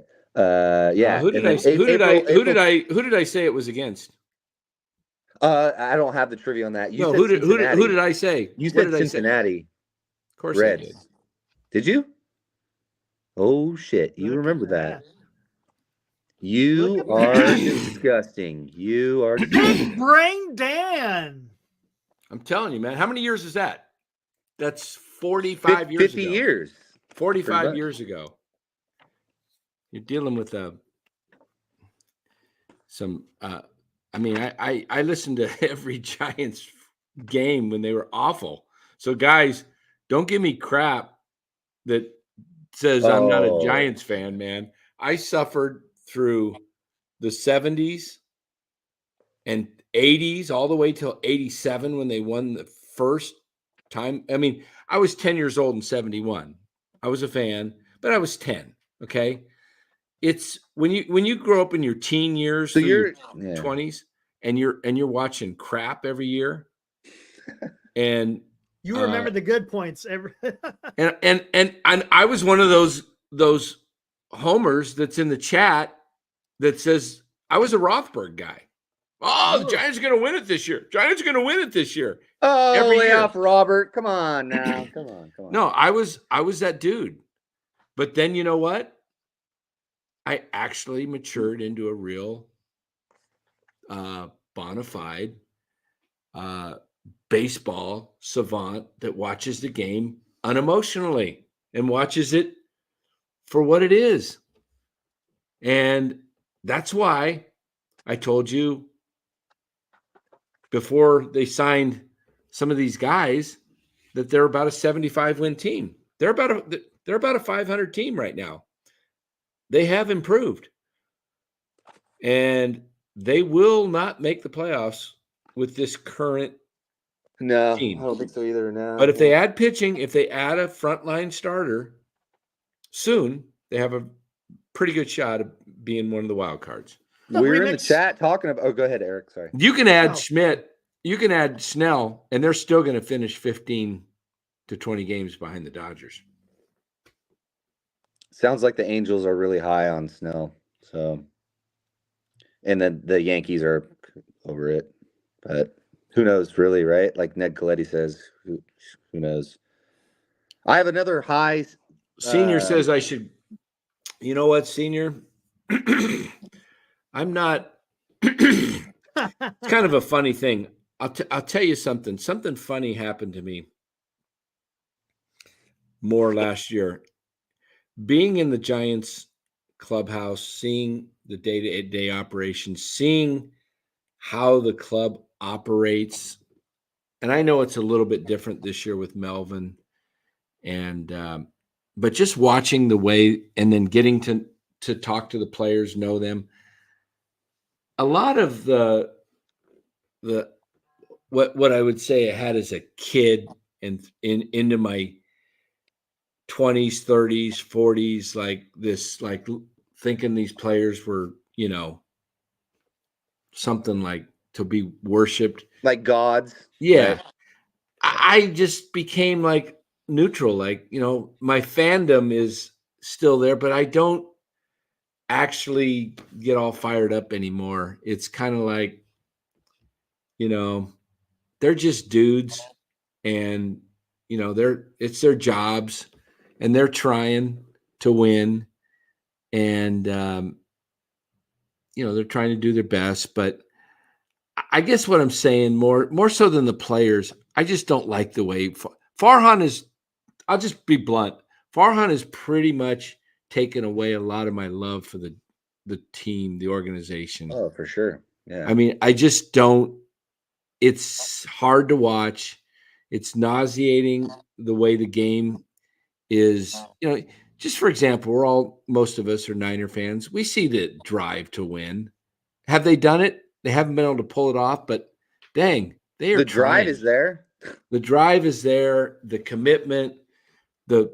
Yeah. Who did and I then who did I April- who did I say it was against? I don't have the trivia on that. You No, said who did Cincinnati. I say? You What said did I say? Cincinnati. Of course Reds. I did. Did you? Oh shit! You Look remember at that? Look You at are that. disgusting. You are disgusting. Brain Dan. I'm telling you, man. How many years is that? That's 45 years 50 ago. years. 45 much. years ago. You're dealing with some I mean, I listened to every Giants game when they were awful. So guys, don't give me crap that says I'm not a Oh. Giants fan, man. I suffered through the 70s and 80s all the way till 87 when they won the first time. I mean, I was 10 years old in 71. I was a fan, but I was 10, okay? It's when you grow up in your teen years, So through your you're 20s, and you're watching crap every year. And You remember the good points. and I was one of those homers that's in the chat that says I was a Rothberg guy. Oh, the Giants are going to win it this year. Giants are going to win it this year. Oh, Every lay year. off Robert. Come on now. Come on. No, I was that dude. But then you know what? I actually matured into a real bona fide baseball savant that watches the game unemotionally and watches it for what it is. And that's why I told you before they signed some of these guys that they're about a 75 win team. They're about a 500 team right now. They have improved. And they will not make the playoffs with this current team. I don't think so either. No. But if they add pitching, if they add a frontline starter soon, they have a pretty good shot of being one of the wild cards. We're in the chat talking about. Oh, go ahead, Eric. Sorry. You can add Schmidt, you can add Snell, and they're still going to finish 15 to 20 games behind the Dodgers. Sounds like the Angels are really high on Snell. So, and then the Yankees are over it. But who knows, really, right? Like Ned Coletti says, who knows? I have another high. Senior says I should. You know what, Senior? I'm not. It's kind of a funny thing. I'll tell you something. Something funny happened to me more last year. Being in the Giants clubhouse, seeing the day-to-day operations, seeing how the club operates. And I know it's a little bit different this year with Melvin. And but just watching the way and then getting to talk to the players, know them. A lot of the what I would say I had as a kid and into my 20s, 30s, 40s, like this, like thinking these players were, something like to be worshipped. Like gods. Yeah. Right? I just became like neutral. Like, my fandom is still there, but I don't actually get all fired up anymore. It's kind of like, they're just dudes and, it's their jobs and they're trying to win and, they're trying to do their best. But I guess what I'm saying more so than the players, I just don't like the way Farhan is. I'll just be blunt. Farhan has pretty much taken away a lot of my love for the team, the organization. Oh, for sure. Yeah. I mean, I just don't. It's hard to watch. It's nauseating the way the game is. Just for example, most of us are Niner fans. We see the drive to win. Have they done it? They haven't been able to pull it off, but dang, they are. The drive is there. The drive is there. The commitment, it's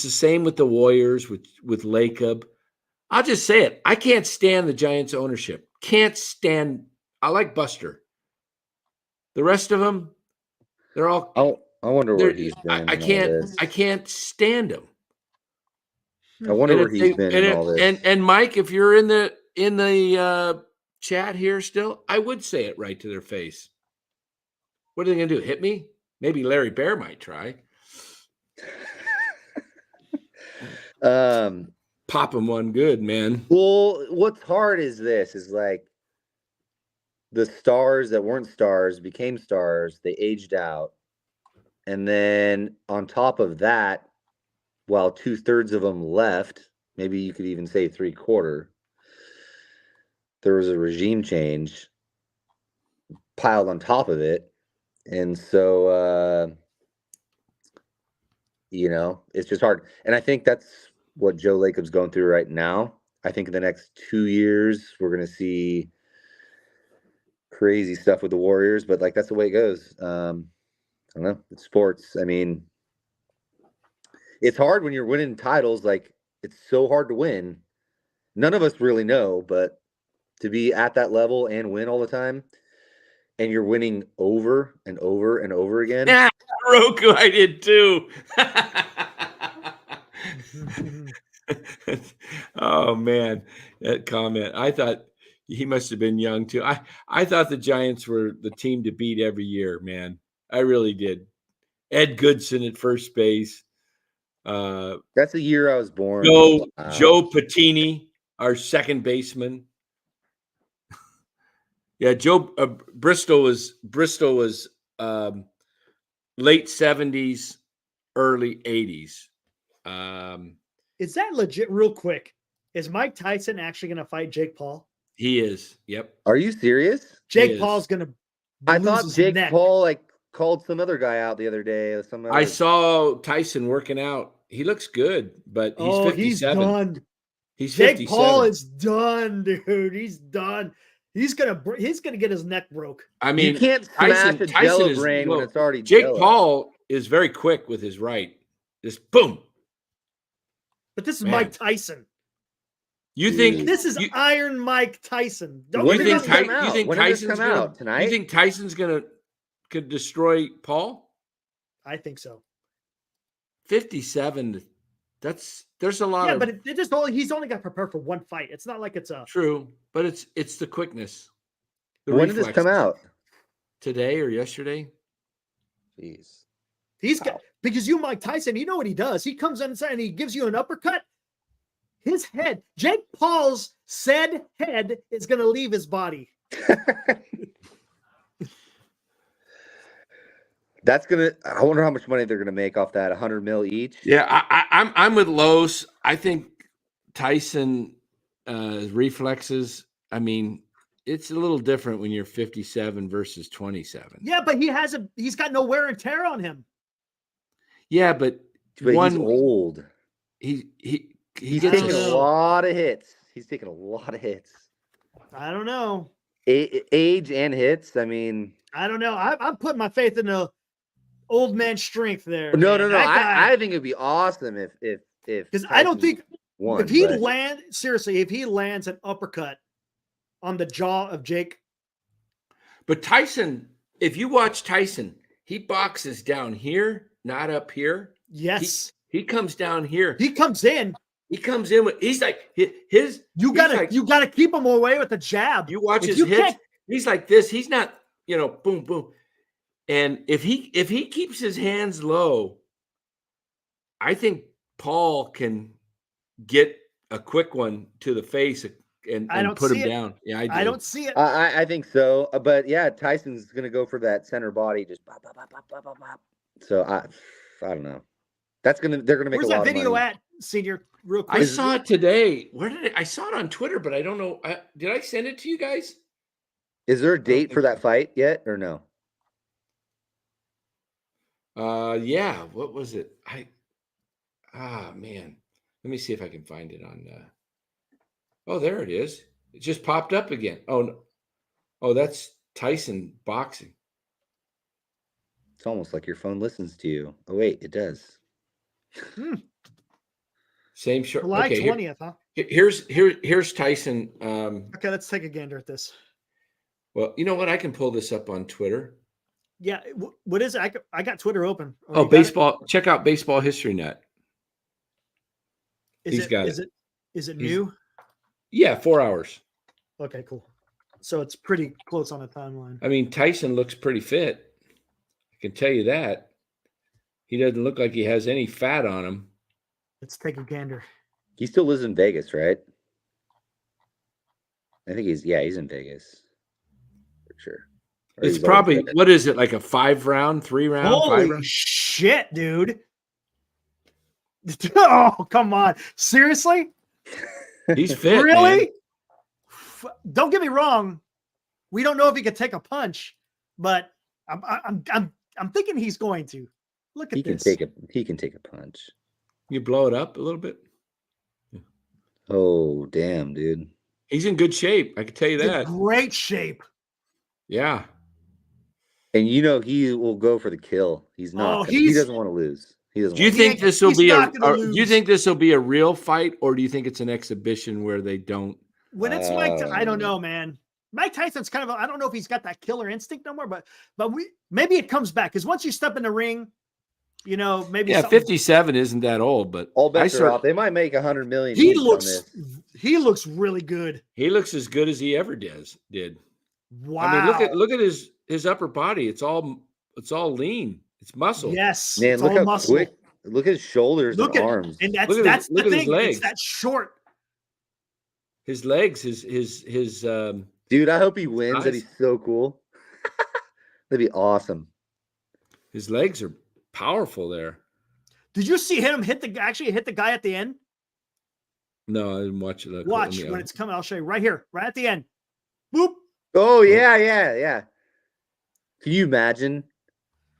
the same with the Warriors, with Lacob. I'll just say it. I can't stand the Giants ownership. Can't stand. I like Buster. The rest of them, they're all. Oh, I wonder where he's been. I can't stand him. I wonder where he's been in all this. And Mike, if you're in the chat here still, I would say it right to their face. What are they going to do? Hit me? Maybe Larry Bear might try. Pop him one good, man. Well, what's hard is like the stars that weren't stars became stars. They aged out. And then on top of that, while 2/3 of them left, maybe you could even say 3/4, there was a regime change piled on top of it. And so, it's just hard. And I think that's what Joe Lacob's going through right now. I think in the next 2 years, we're going to see crazy stuff with the Warriors, but like, that's the way it goes. I don't know. It's sports. I mean, it's hard when you're winning titles. Like, it's so hard to win. None of us really know, but to be at that level and win all the time. and you're winning over and over and over again. Yeah, Roku, I did too. Oh man, that comment. I thought he must have been young too. I thought the Giants were the team to beat every year, man. I really did. Ed Goodson at first base. That's the year I was born. Joe Wow. Patini, our second baseman. Yeah, Joe Bristol was late 70s, early 80s. Is that legit? Real quick, is Mike Tyson actually going to fight Jake Paul? He is. Yep. Are you serious? Jake is. Paul's going to. I thought Jake neck. Paul like called some other guy out the other day. Or some other... I saw Tyson working out. He looks good, but he's 57. He's done. He's Jake 57. Paul is done, dude. He's done. He's gonna get his neck broke. I mean, you can't smash a Jello brain when it's already Jake Jello. Paul is very quick with his right. Just boom. But this is Man. Mike Tyson. You think This is Iron Mike Tyson? When you did think, this come out? you think When did this Tyson's come gonna out? Tonight? You think Tyson's could destroy Paul? I think so. 57. There's a lot of but he's only got to prepare for one fight. It's not like it's a true, but it's the quickness. The When did this come out? Today or yesterday? Jeez. He's got because Mike Tyson, you know what he does? He comes inside and he gives you an uppercut. His head, Jake Paul's said head, is going to leave his body. That's gonna. I wonder how much money they're gonna make off that. 100 mil each. Yeah, I'm with Los. I think Tyson reflexes. I mean, it's a little different when you're 57 versus 27. Yeah, but he's got no wear and tear on him. Yeah, but he's old. He's taking a lot of hits. He's taking a lot of hits. I don't know. Age and hits. I mean, I don't know. I'm putting my faith in the old man strength there. No. Guy, I think it'd be awesome if because I don't think won, if he lands an uppercut on the jaw of Jake. But Tyson, if you watch Tyson, he boxes down here, not up here. Yes, he comes down here. He comes in. He comes in with. He's like his. You gotta keep him away with the jab. You watch his hits. He's like this. He's not. Boom, boom. And if he keeps his hands low, I think Paul can get a quick one to the face and put him down. Yeah, I don't see it. I think so. But yeah, Tyson's gonna go for that center body, just bop, bop, bop, bop, bop, bop. So I don't know. They're gonna make Where's a lot that of video money. at, Senior? Real quick. I saw it today. Where did I saw it on Twitter, but I don't know. Did I send it to you guys? Is there a date for that fight yet, or no? Yeah. What was it? Man. Let me see if I can find it on. Oh, there it is. It just popped up again. Oh no. Oh, that's Tyson boxing. It's almost like your phone listens to you. Oh wait, it does. Same shirt. July 20th, huh? Here's Tyson. Okay, let's take a gander at this. Well, you know what? I can pull this up on Twitter. Yeah, what is it? I got Twitter open. Oh, baseball. Check out Baseball History Net. Is it new? Yeah, 4 hours. Okay, cool. So it's pretty close on the timeline. I mean, Tyson looks pretty fit. I can tell you that. He doesn't look like he has any fat on him. Let's take a gander. He still lives in Vegas, right? I think he's in Vegas. For sure. Or It's he's probably, always- what is it, like a 5-round, 3-round, Holy 5-round? shit, dude. Oh, come on. Seriously? He's fit. Really? Man. Don't get me wrong. We don't know if he could take a punch, but I'm thinking he's going to. Look at this. He can take a punch. You blow it up a little bit. Oh, damn, dude. He's in good shape. I can tell you He's in that. great shape. Yeah. And he will go for the kill. He's not. He doesn't want to lose. He doesn't. Do you think this will he's be not gonna do you lose. think this will be a real fight, or do you think it's an exhibition where they don't? When it's like, I don't know, man. Mike Tyson's kind of, I don't know if he's got that killer instinct no more, but maybe it comes back. Because once you step in the ring, you know, maybe. Yeah, 57 isn't that old, but all bets are off. They might make $100 million. He looks really good. He looks as good as he ever did. Wow. I mean, look at his upper body. It's all lean. It's muscle. Yes. Man, it's look all how muscle. quick. Look at his shoulders and arms. And that's the thing. It's that short. His legs, his dude, I hope he wins. eyes. That'd be so cool. That'd be awesome. His legs are powerful there. Did you see him hit the guy at the end? No, I didn't watch it. Watch when it's coming. I'll show you right here, right at the end. Boop. Oh, yeah. Can you imagine?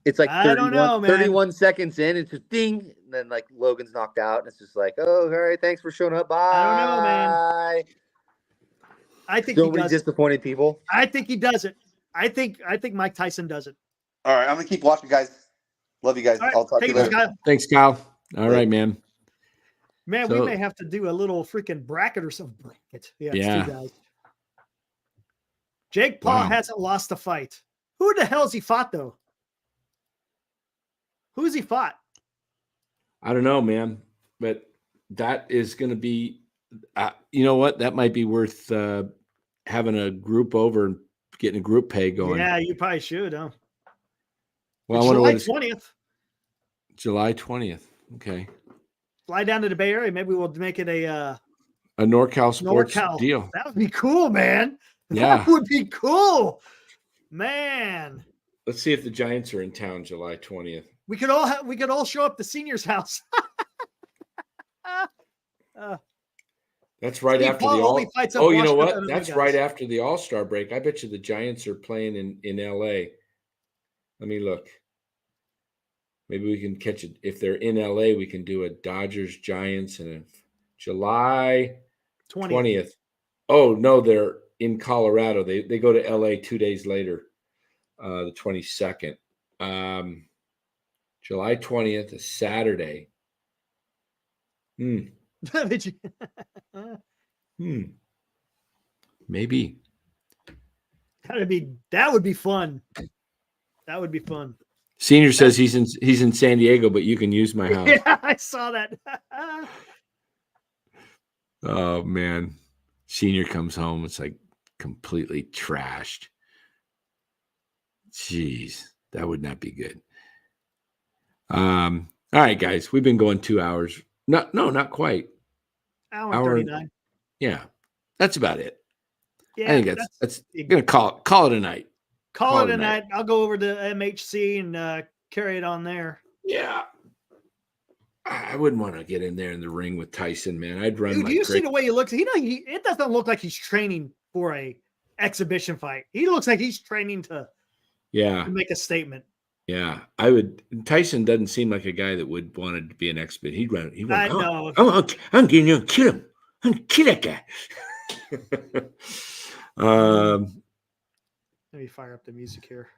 It's like 31 seconds in. It's just ding. And then like Logan's knocked out. And it's just like, oh, all right. Thanks for showing up. Bye. I don't know, man. I think so many disappointed people. I think he does it. I think Mike Tyson does it. All right. I'm going to keep watching, guys. Love you guys. Right, I'll talk to you later. Kyle. Thanks, Kyle. All right, man. Man, we may have to do a little freaking bracket or something. Bracket. Yeah. It's 2 guys. Jake Paul hasn't lost a fight. Who the hell has he fought, though? Who's he fought? I don't know, man. But that is going to be, you know what? That might be worth having a group over and getting a group pay going. Yeah, you probably should, huh? Well, I wonder July 20th. July 20th. Okay. Fly down to the Bay Area. Maybe we'll make it a NorCal sports deal. That would be cool, man. Yeah. That would be cool. Man. Let's see if the Giants are in town July 20th. We could all show up the senior's house. That's right after the All. Oh, you know what? That's right after the All-Star break. I bet you the Giants are playing in LA. Let me look. Maybe we can catch it. If they're in LA, we can do a Dodgers Giants and a July 20th. Oh, no, they're in Colorado. They go to LA 2 days later, the 22nd. July 20th, a Saturday. Maybe. That would be fun. That would be fun. Senior says he's in San Diego, but you can use my house. Yeah, I saw that. Oh man. Senior comes home, it's like completely trashed. Jeez, that would not be good. All right, guys. We've been going 2 hours. Not quite. Hour 39. Yeah. That's about it. Yeah, I think that's gonna call it a night. Call it a night. I'll go over to MHC and carry it on there. Yeah. I wouldn't want to get in there in the ring with Tyson, man. I'd run. Dude, do you see the way he looks? It doesn't look like he's training for a exhibition fight. He looks like he's training to make a statement. Yeah, I would. Tyson doesn't seem like a guy that would want to be an expert. He'd run. I know. I'm getting you. Kill him. I'm gonna kill that guy. Let me fire up the music here.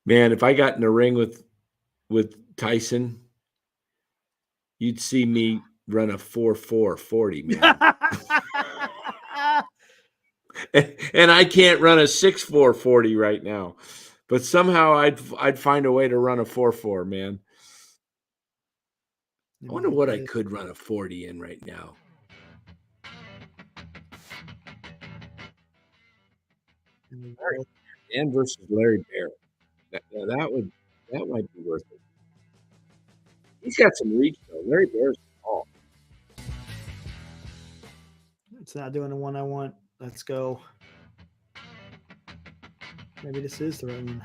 Man, if I got in a ring with Tyson, you'd see me run a 4.40, man. And I can't run a 6.40 right now, but somehow I'd find a way to run a 4.4, man. I wonder what I could run a 40 in right now. Dan versus Larry Bear. That might be worth it. He's got some reach though. Larry Bear's tall. It's not doing the one I want. Let's go. Maybe this is the right one.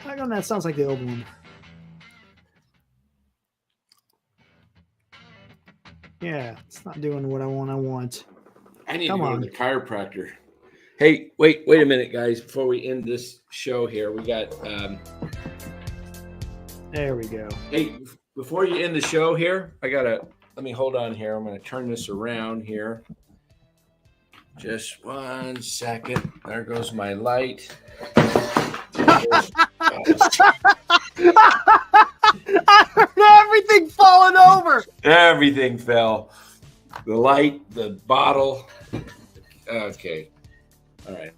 I don't know. That sounds like the old one. Yeah, it's not doing what I want. I need to go to the chiropractor. Hey, wait a minute, guys. Before we end this show here, we got there we go. Hey, before you end the show here, let me hold on here. I'm gonna turn this around here. Just 1 second. There goes my light. I heard everything falling over. Everything fell. the light, the bottle. Okay. All right.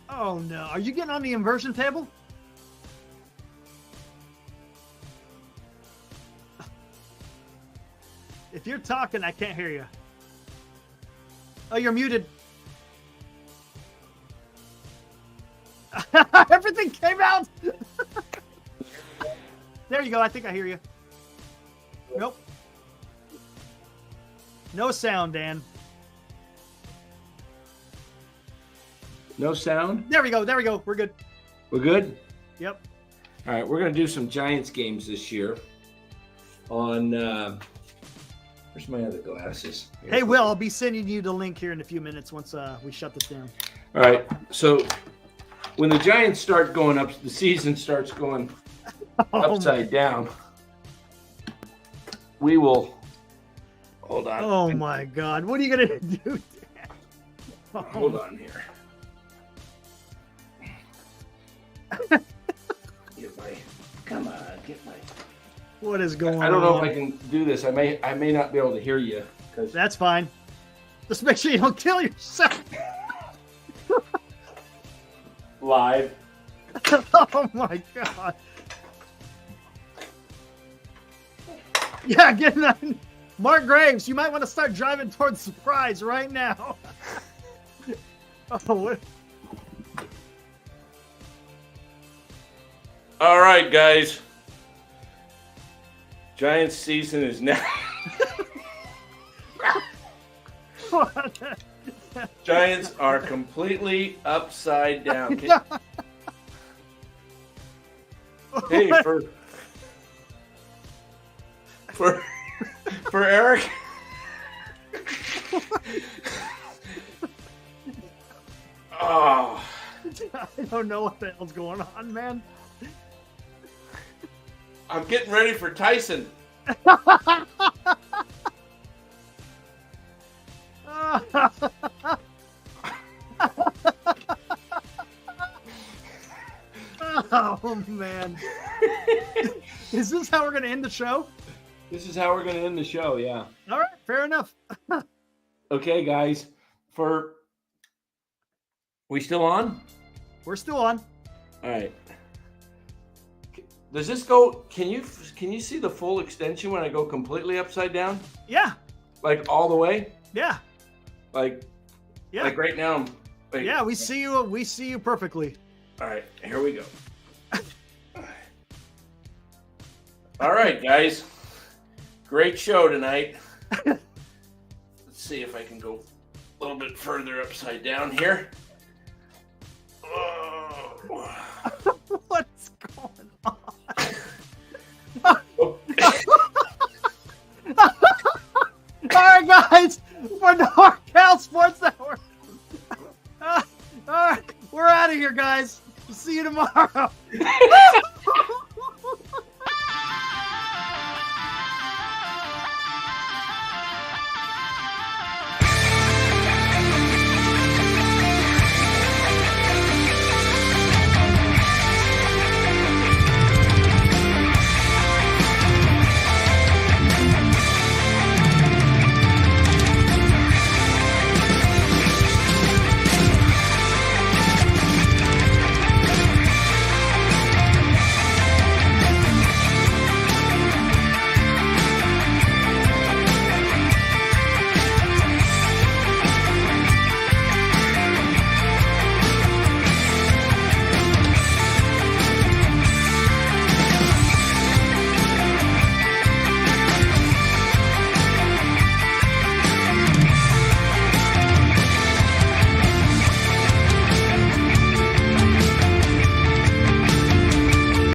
Oh no. Are you getting on the inversion table? If you're talking, I can't hear you. Oh, you're muted. Everything came out. There you go. I think I hear you. Nope. No sound, Dan. No sound? There we go. There we go. We're good. We're good? Yep. All right. We're going to do some Giants games this year on, where's my other glasses? Hey, Will, I'll be sending you the link here in a few minutes once we shut this down. All right. So when the Giants start going up, the season starts going upside down. We will. Hold on. Oh my God! What are you gonna do? Dan? Hold on here. Come on, get my. What is going on? I don't know if I can do this. I may not be able to hear you because That's fine. Just make sure you don't kill yourself. live. Oh my God! Yeah, get on. Mark Graves, you might want to start driving towards Surprise right now. Oh, what? All right, guys. Giants season is now. Giants are completely upside down. Hey, for Eric. Oh, I don't know what the hell's going on, man. I'm getting ready for Tyson. Oh man. Is this how we're gonna end the show? This is how we're going to end the show, yeah. All right, fair enough. Okay, guys. We still on? We're still on. All right. Does this go? Can you see the full extension when I go completely upside down? Yeah. Like all the way? Yeah. Like Yeah. Like right now. Yeah, we see you. We see you perfectly. All right, here we go. All right, guys. Great show tonight. Let's see if I can go a little bit further upside down here. Oh. What's going on? Oh. All right, guys, for NorCal Sports Network. All right, we're out of here, guys. See you tomorrow.